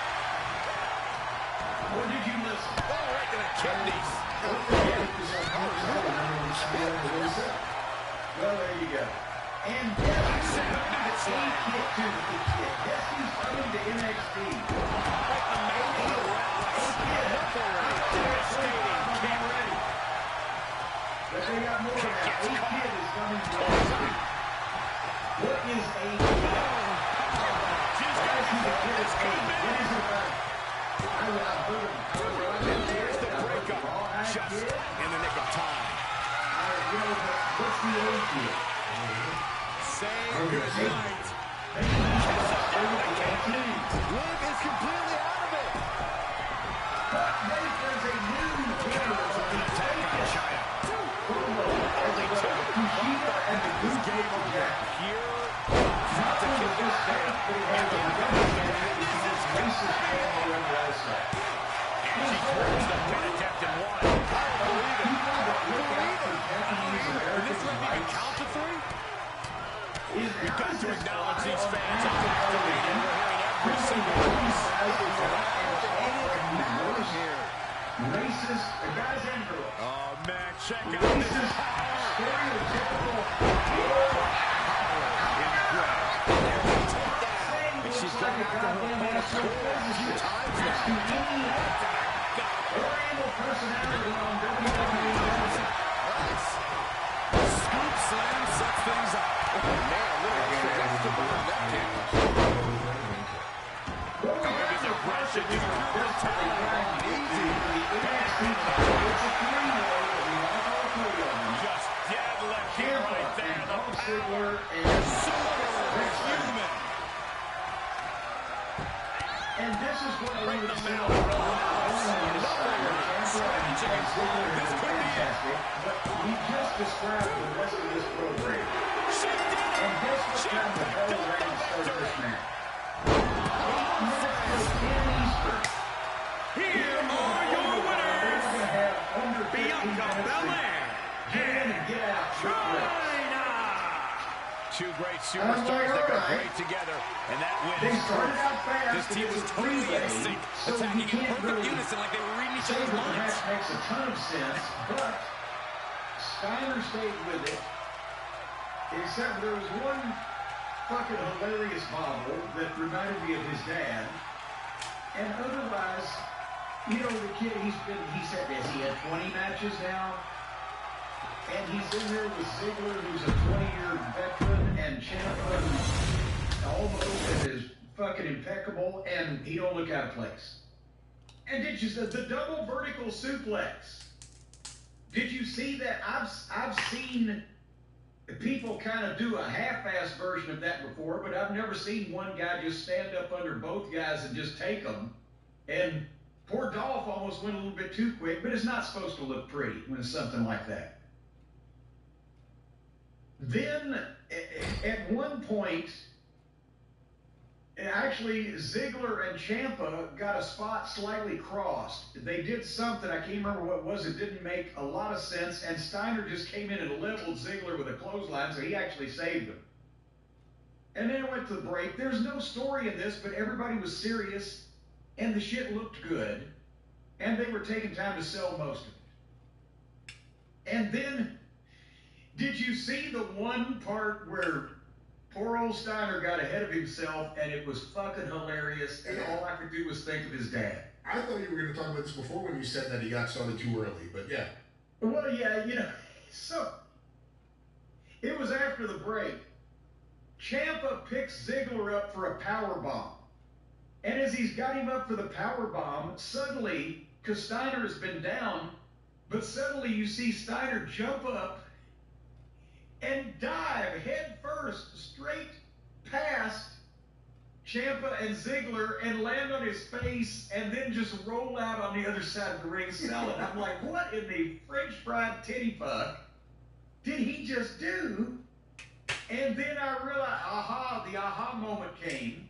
Or did you listen? Oh, right to the kidneys. Well, there you go. And guess who's Guess who's coming to NXT? But they got more of that. A-Kid is coming to NXT. What is A-Kid? Guys who the kid is A. What is it about? I've heard of him. There's the breakup. Just in the nick of time. What's the A-Kid? Saying goodnight. Liv is completely out of it. But there's a new winner of the Attack on Chyna. Only two. Kushida and the Blue Cable Jack. Here. Not only just that, but he had the racist family on the outside. And she turns the pin attempt and one. People that look out for Japanese Americans' rights Count to three? is We've got to acknowledge these fans on on the arena. We're hearing every single voice. Racist, guys and girls. Oh, man, check out this Racist, power. stereotypical. She's like a goddamn asshole physicist. Next to any oriental personality on WWE. Scoop slam sets things up. Man, look at that. His aggression is pure talent. Just dead left here right there. The power. And Super human. is what I Right in wanted the to say. mouth. This could be fantastic, but we just described the rest of this program. And guess what time the bell rang to start this match? 8 minutes till 10 Eastern. Here are your winners, Bianca Belair and get out. China. Two great superstars that go great together, and that win They is started proof. out fast. This team was totally in sync, attacking in perfect unison like they were reading each Say other's that the minds. match makes a ton of sense, but Steiner stayed with it. Except there was one fucking hilarious bobble that reminded me of his dad. And otherwise, you know, the kid, he said this, he had 20 matches now. And he's in there with Ziggler, who's a 20-year veteran, and Ciampa, who's almost and is fucking impeccable, and he don't look out of place. And did you see the double vertical suplex? Did you see that? I've seen people kind of do a half-assed version of that before, but I've never seen one guy just stand up under both guys and just take them. And poor Dolph almost went a little bit too quick, but it's not supposed to look pretty when it's something like that. Then, at one point, actually, Ziggler and Ciampa got a spot slightly crossed. They did something, I can't remember what it was, it didn't make a lot of sense, and Steiner just came in and leveled Ziggler with a clothesline, so he actually saved him. And then it went to the break. There's no story in this, but everybody was serious, and the shit looked good, and they were taking time to sell most of it. And then, did you see the one part where poor old Steiner got ahead of himself, and it was fucking hilarious, and all I could do was think of his dad? I thought you were going to talk about this before when you said that he got started too early, but yeah. Well, yeah, you know, so it was after the break. Ciampa picks Ziggler up for a power bomb, and as he's got him up for the power bomb, suddenly, because Steiner has been down, but suddenly you see Steiner jump up and dive head first straight past Ciampa and Ziggler and land on his face and then just roll out on the other side of the ring selling. I'm like, what in the French fried titty fuck did he just do? And then I realized, the aha moment came.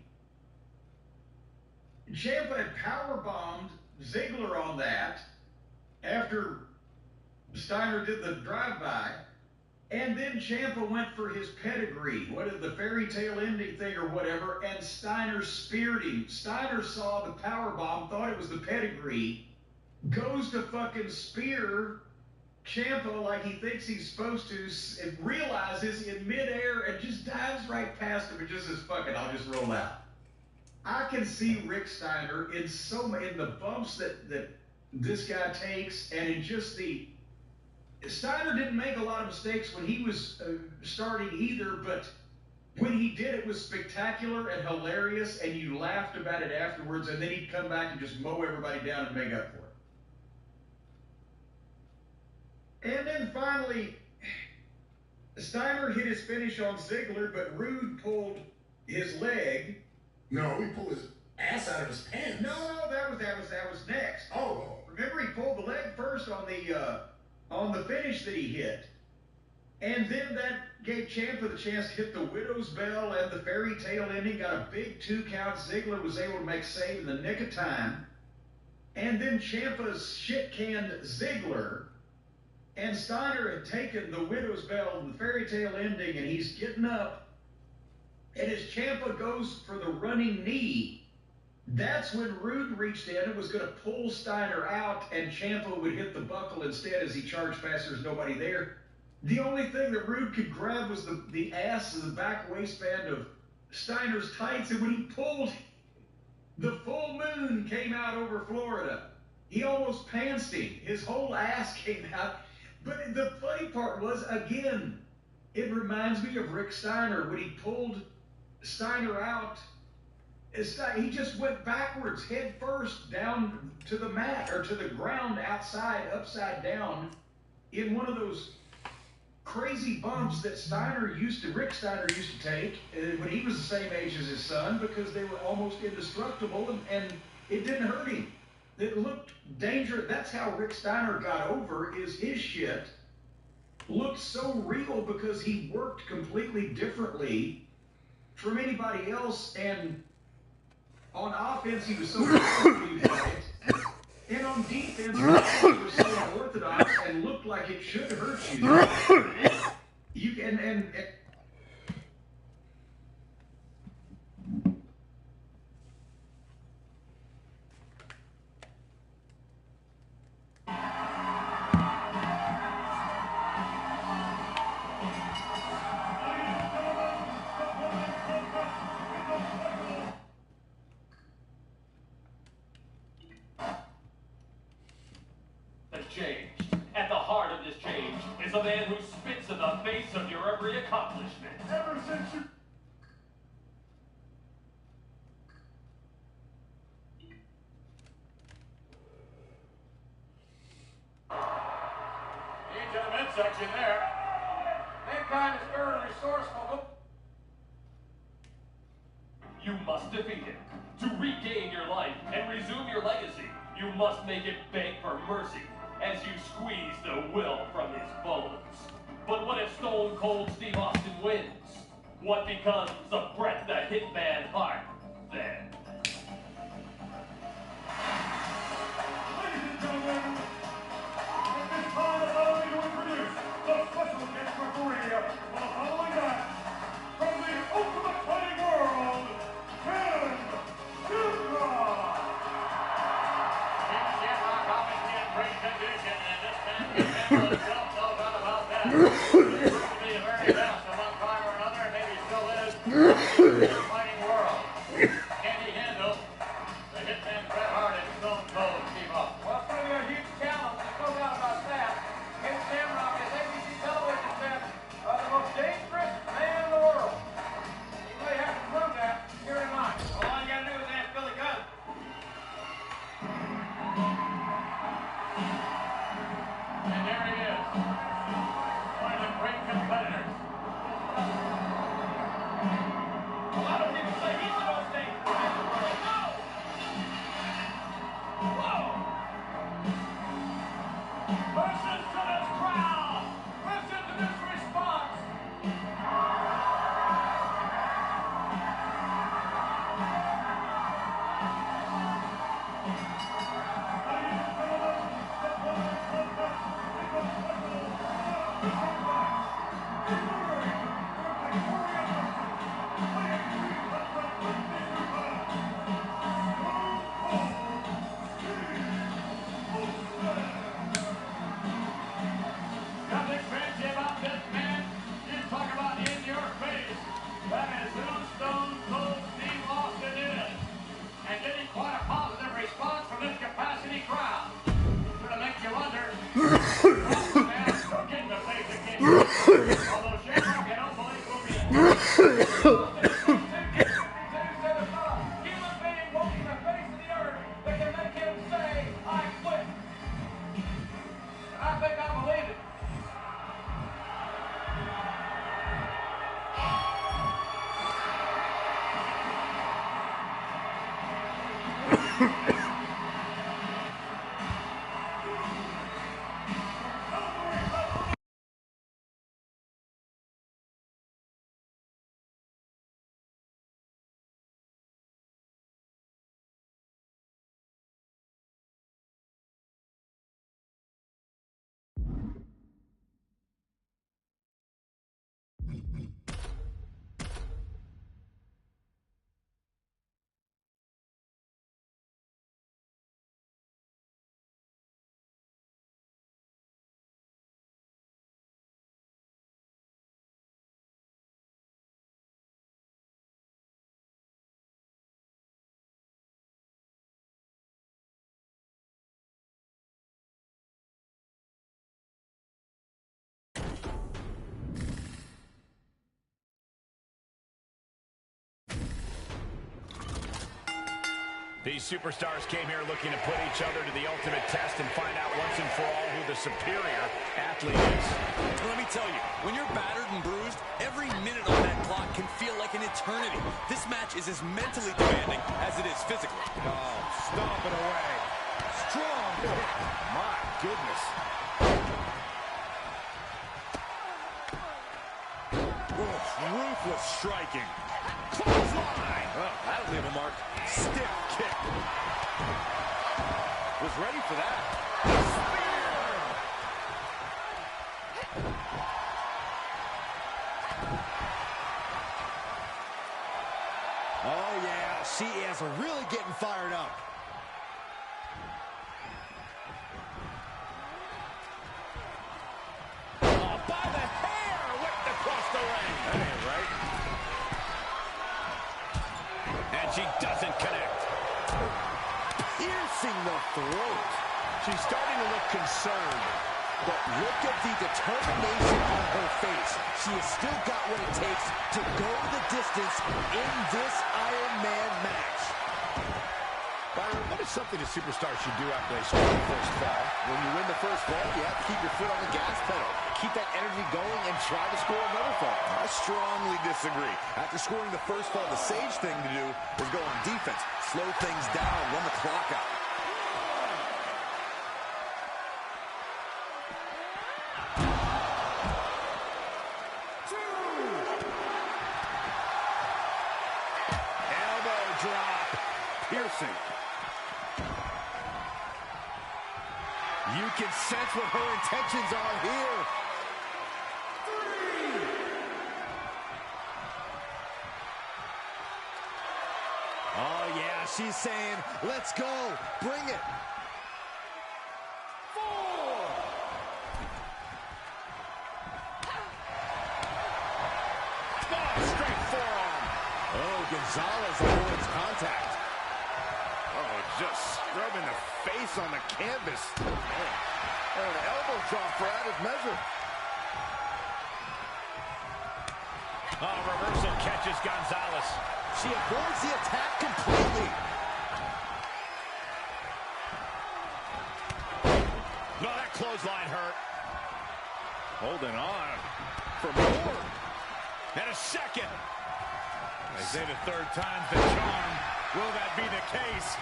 Ciampa had powerbombed Ziggler on that after Steiner did the drive-by. And then Ciampa went for his pedigree, the fairy tale ending thing or whatever, and Steiner speared him. Steiner saw the powerbomb, thought it was the pedigree, goes to fucking spear Ciampa like he thinks he's supposed to, and realizes in midair and just dives right past him and just says, fuck it, I'll just roll out. I can see Rick Steiner in the bumps that this guy takes, and in just the... Steiner didn't make a lot of mistakes when he was starting either, but when he did, it was spectacular and hilarious, and you laughed about it afterwards, and then he'd come back and just mow everybody down and make up for it. And then finally, Steiner hit his finish on Ziggler, but Rude pulled his leg. No, he pulled his ass out of his pants. No, that was next. Oh. Remember, he pulled the leg first on the finish that he hit. And then that gave Ciampa the chance to hit the Widow's Bell and the fairy tale ending. Got a big 2 count. Ziggler was able to make save in the nick of time. And then Ciampa's shit-canned Ziggler. And Steiner had taken the Widow's Bell and the fairy tale ending, and he's getting up. And as Ciampa goes for the running knee, that's when Rude reached in and was going to pull Steiner out, and Ciampa would hit the buckle instead as he charged past. There's nobody there. The only thing that Rude could grab was the ass and the back waistband of Steiner's tights, and when he pulled, the full moon came out over Florida. He almost pantsed him. His whole ass came out. But the funny part was, again, it reminds me of Rick Steiner when he pulled Steiner out. He just went backwards, head first, down to the mat, or to the ground outside, upside down, in one of those crazy bumps that Rick Steiner used to take when he was the same age as his son, because they were almost indestructible, and It didn't hurt him. It looked dangerous. That's how Rick Steiner got over, is his shit looked so real because he worked completely differently from anybody else. And on offense, he was so confident, and on defense, he was so unorthodox and looked like it should hurt you. You can and change. At the heart of this change is a man who spits in the face of your every accomplishment. Ever since you... Into the midsection there. Mankind is very resourceful. You must defeat him. To regain your life and resume your legacy, you must make it beg for mercy as you squeeze the will from his bones. But what if Stone Cold Steve Austin wins? What becomes of Bret the Hitman Hart then? Ladies and gentlemen, at this time, allow me to introduce the special guest referee for the following match from the Ultimate Fighting World, Ken Shamrock. Ken Shamrock obviously in great condition, and this man can handle himself, no doubt about that. He used to be the very best at one time or another, and maybe still is, in the fighting world. Can he handle the Hitman Bret Hart and Stone Cold Steve Austin? Well, it's going to be a huge challenge, there's no doubt about that. Ken Shamrock, as ABC Television said, the most dangerous man in the world. You really have to prove that here tonight. Well, all you got to do is ask Billy Gunn. And there he is, one of the great competitors. A lot of people say he's the most dangerous man in the world. No! Whoa! Listen to this crowd! Listen to this response! Nothing fancy about this man. You talk about in your face. That is who Stone Cold Steve Austin is. And getting quite a positive response from this capacity crowd. Sort of makes you wonder. Man, who get in the face again? Although Shamrock, I don't believe will be human being walking the face of the earth that can make him say, I quit. And I think I believe it. These superstars came here looking to put each other to the ultimate test and find out once and for all who the superior athlete is. Let me tell you, when you're battered and bruised, every minute on that clock can feel like an eternity. This match is as mentally demanding as it is physically. Oh, stomp it away. Strong hit. My goodness. Ruthless striking. Clothesline. Oh, that'll leave a mark. Stiff kick. Was ready for that. Spear. Oh, yeah. She is really getting fired up. Oh, by the hair. Whipped across the ring. That ain't right. And she doesn't connect. Piercing the throat. She's starting to look concerned. But look at the determination on her face. She has still got what it takes to go the distance in this Iron Man match. Byron, what is something a superstar should do after they score the first fall? When you win the first fall, you have to keep your foot on the gas pedal. Keep that energy going and try to score another fall. I strongly disagree. After scoring the first fall, the sage thing to do is go on defense. Slow things down, run the clock out. Elbow drop. Piercing. You can sense what her intentions are here. Oh, yeah, she's saying, let's go, bring it. 4. Oh, straight forearm. Oh, Gonzalez avoids contact. Oh, just scrubbing the face on the canvas. Oh, an elbow drop for added measure. Oh, reversal catches Gonzalez. She avoids the attack completely. No, that clothesline hurt. Holding on for more. And a second. They say the third time's the charm. Will that be the case?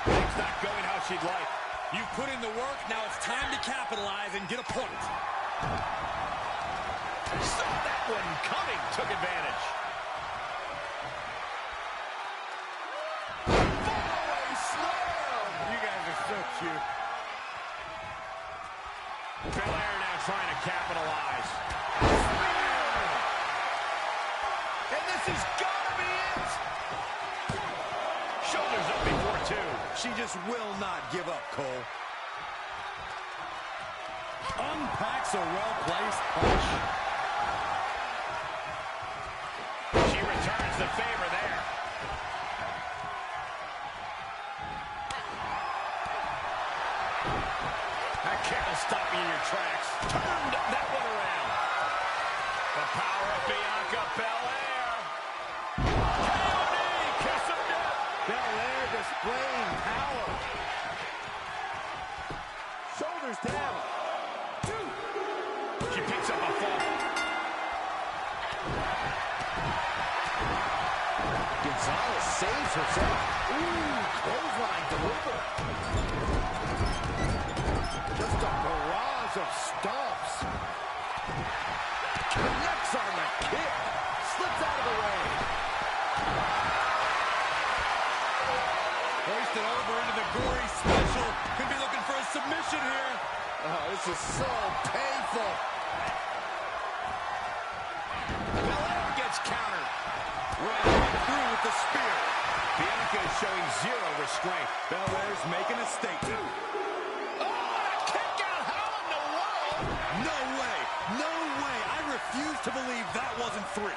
Things not going how she'd like. You've put in the work, now it's time to capitalize and get a point. Saw that one coming. Took advantage. Fallaway slam. You guys are so cute. Belair now trying to capitalize. Spear. And this is gotta be it. Shoulders up before 2. She just will not give up, Cole. Unpacks a well-placed punch. She returns the favor there. That kick will stop you in your tracks. Turned that one around. The power of Bianca Belair. KOD, kiss of death. Belair displaying power. Shoulders down. 2. She picks up a fall. Gonzalez saves herself. Ooh, clothesline delivered. Just a barrage of stomps. Connects on the kick. Slips out of the way. Hoisted over into the gory special. Could be looking for a submission here. Oh, this is so painful. Belair gets countered. Right through with the spear. Bianca is showing zero restraint. Belair's making a statement. Kick out. How in the world? No way. No way. I refuse to believe that wasn't 3.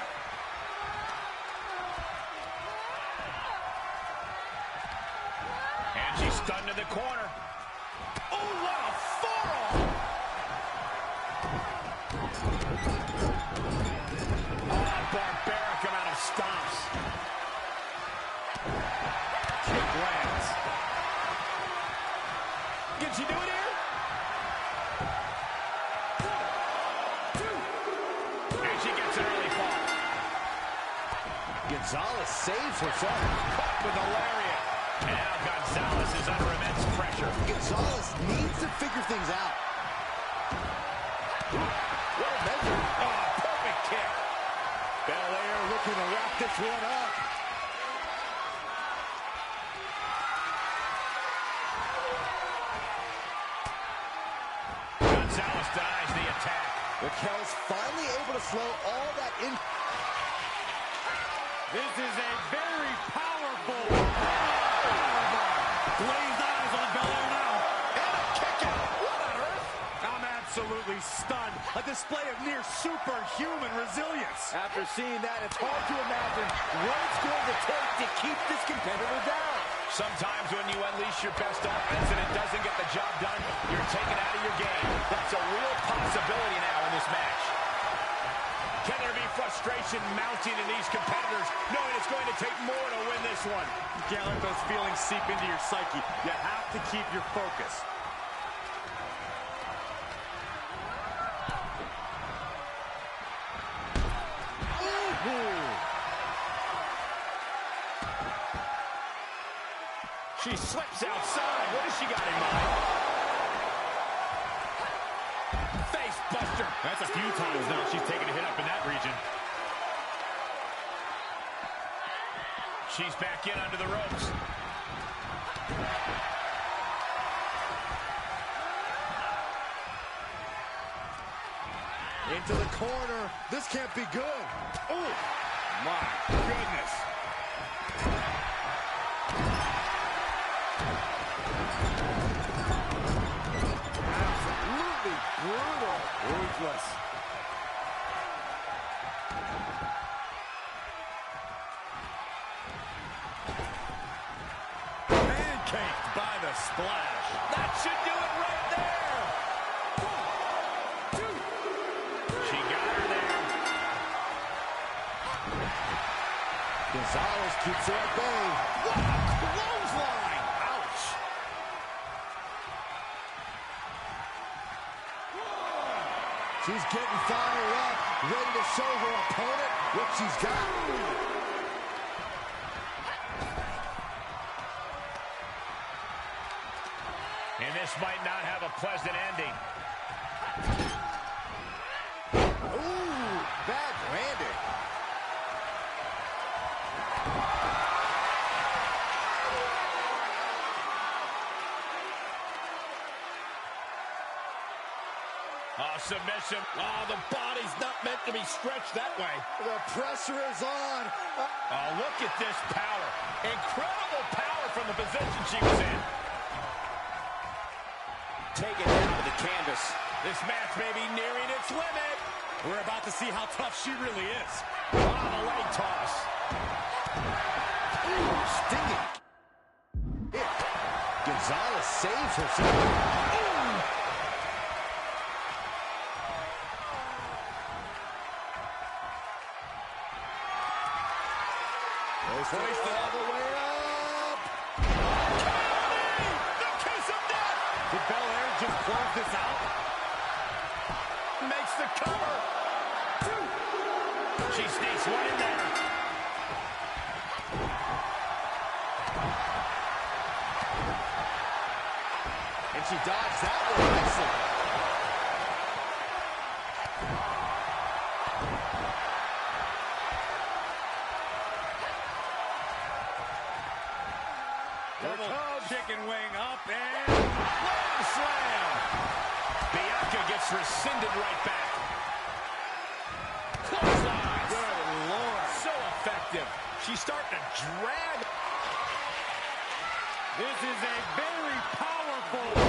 And she's stunned in the corner. Oh, what a forearm! Oh, barbaric amount of stomps. Can she do it here? And she gets an early fall. Gonzalez saves herself. Caught with a lariat. And now Gonzalez is under immense pressure. Gonzalez needs to figure things out. Well measured. Oh, perfect kick. Belair looking to wrap this one up. Gonzalez denies the attack. Raquel's finally able to slow all that in. This is a very powerful glazed eyes on Belair now. And a kick out. What on earth? I'm absolutely stunned. A display of near superhuman resilience. After seeing that, it's hard to imagine what it's going to take to keep this competitor down. Sometimes when you unleash your best offense and it doesn't get the job done, you're taken out of your game. That's a real possibility now in this match. Can there be frustration mounting in these competitors, knowing it's going to take more to win this one? You can't let those feelings seep into your psyche. You have to keep your focus. She slips outside. What has she got in mind? Face buster. That's a few times now she's taken a hit up in that region. She's back in under the ropes. Into the corner. This can't be good. Oh, my goodness. Absolutely brutal. Ruthless. Pancaked by the splash. That should do it right there. She got her there. Gonzalez keeps her at bay. What a clothesline. Ouch. She's getting fired up, ready to show her opponent what she's got. And this might not have a pleasant ending. Ooh, bad landing. Oh, submission. Oh, the body's not meant to be stretched that way. The pressure is on. Oh, look at this power. Incredible power from the position she was in. Taken down to the canvas. This match may be nearing its limit. We're about to see how tough she really is. Oh, the leg toss. Ooh, stinging. Gonzalez saves herself. Hoisted all the way up. The kiss of death. Did Belair just close this out? Makes the cover. She sneaks one in there. And she dodged that one nicely. Double chicken wing up and slam slam. Bianca gets rescinded right back. Clothesline. Good Lord. So effective. She's starting to drag. This is a very powerful.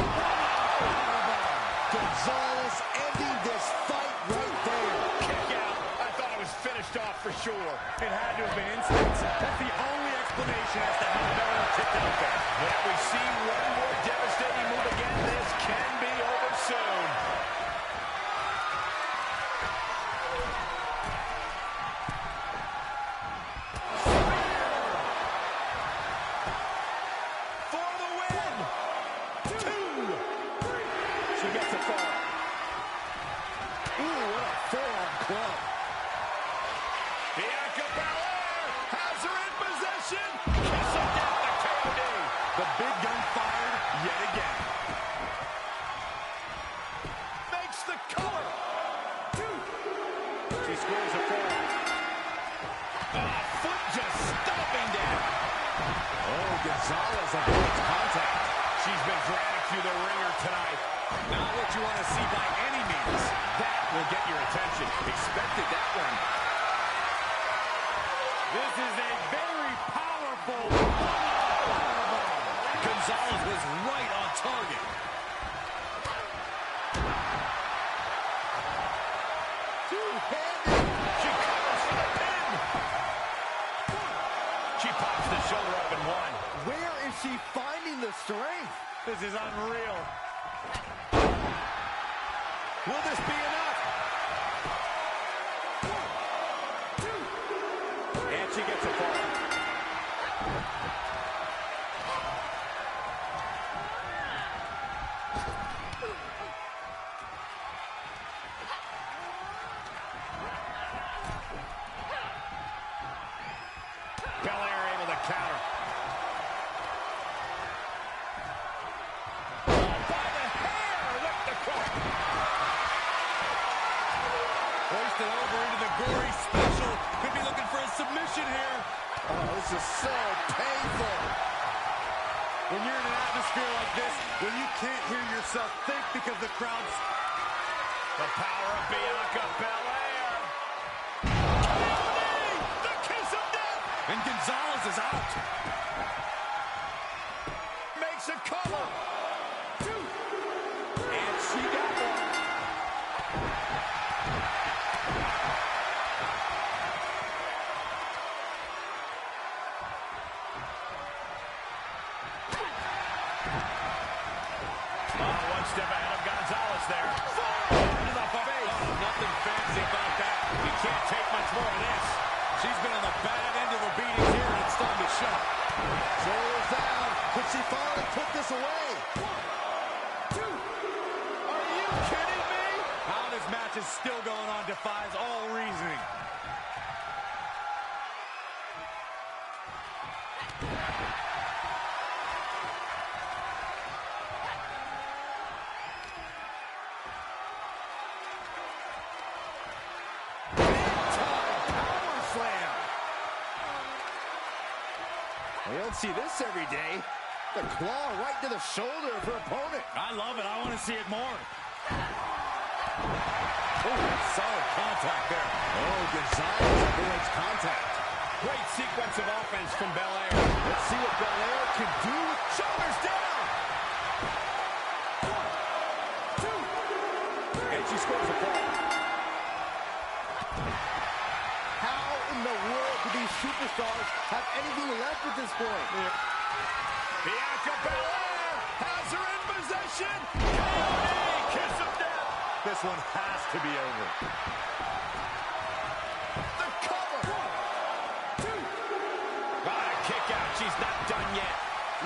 Gonzalez ending this fight right there. Kick out. I thought it was finished off for sure. It had to have been instant. That's the only explanation as to how Belair tipped out there. But if we see one more devastating move again, this can be over soon. For the win. 2. fall. Ooh, what a forearm club. Bianca Belair has her in position. Kiss of death to KOD. The big gun fired yet again. Makes the cover. She scores a forearm. Foot just stomping down. Oh, Gonzalez avoids contact. She's been dragged through the ringer tonight. Not what you want to see by any means. That will get your attention. Expected that one. This is a very powerful Gonzalez was right on target. Two-handed. She covers for the pin. She pops the shoulder up and one. Where is she finding the strength? This is unreal. Will this be enough? And she gets a fall. Belair able to counter. By the hair with the cross. Hoisted over into the gory special. Could be looking for a submission here. Oh, this is so painful. When you're in an atmosphere like this, when you can't hear yourself think because the crowd's... The power of Bianca Belair. The kiss of death. And Gonzalez is out. Makes a cover. And she got one. One step ahead of Gonzalez there. To the face. Oh, nothing fancy about that. You can't take much more of this. She's been on the bad end of her beating here, and it's starting to show. Shoulders down. Could she finally put this away? Are you kidding me? How this match is still going on defies all reasoning. Power slam. We don't see this every day. The claw right to the shoulder of her opponent. I love it. I want to see it more. Oh, solid contact there. Oh, Gonzalez avoids contact. Great sequence of offense from Belair. Let's see what Belair can do with shoulders down. And she scores a ball. How in the world do these superstars have anything left at this point? Bianca Belair has her in possession. KOD, kiss of death. This one has to be over. The cover. Kick out. She's not done yet.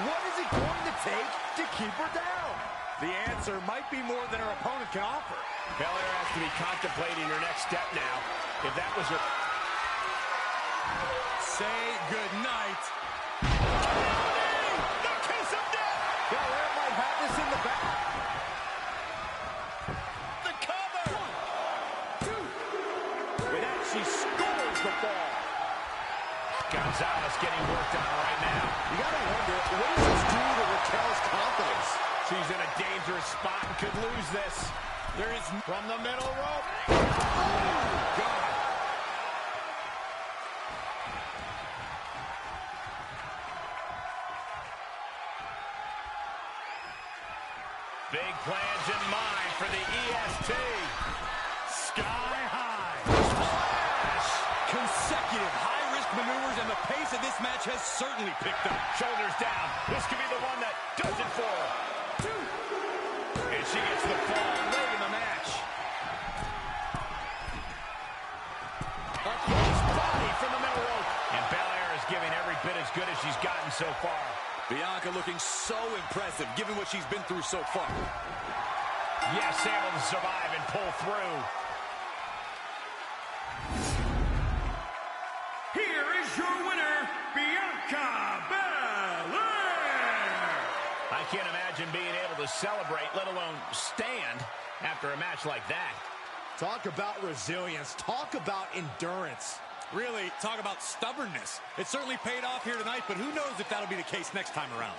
What is it going to take to keep her down? The answer might be more than her opponent can offer. Belair has to be contemplating her next step now. If that was her... Say goodnight. The kiss of death. Belair might have this in the back. The cover. With that, she scores the ball. Gonzalez getting worked on right now. You gotta wonder, what does this do to Raquel's confidence? She's in a dangerous spot and could lose this. There is from the middle rope. Oh, God. Big plans in mind for the EST. Sky high. Splash. Consecutive high-risk maneuvers, and the pace of this match has certainly picked up. Shoulders down. This could be the one that does it for her. And she gets the fall late in the match. A cross body from the middle rope. And Belair is giving every bit as good as she's gotten so far. Bianca looking so impressive, given what she's been through so far. Yes, able to survive and pull through. Here is your winner, Bianca Belair. I can't imagine being able to celebrate, let alone stand, after a match like that. Talk about resilience. Talk about endurance. Really, talk about stubbornness. It certainly paid off here tonight, but who knows if that'll be the case next time around.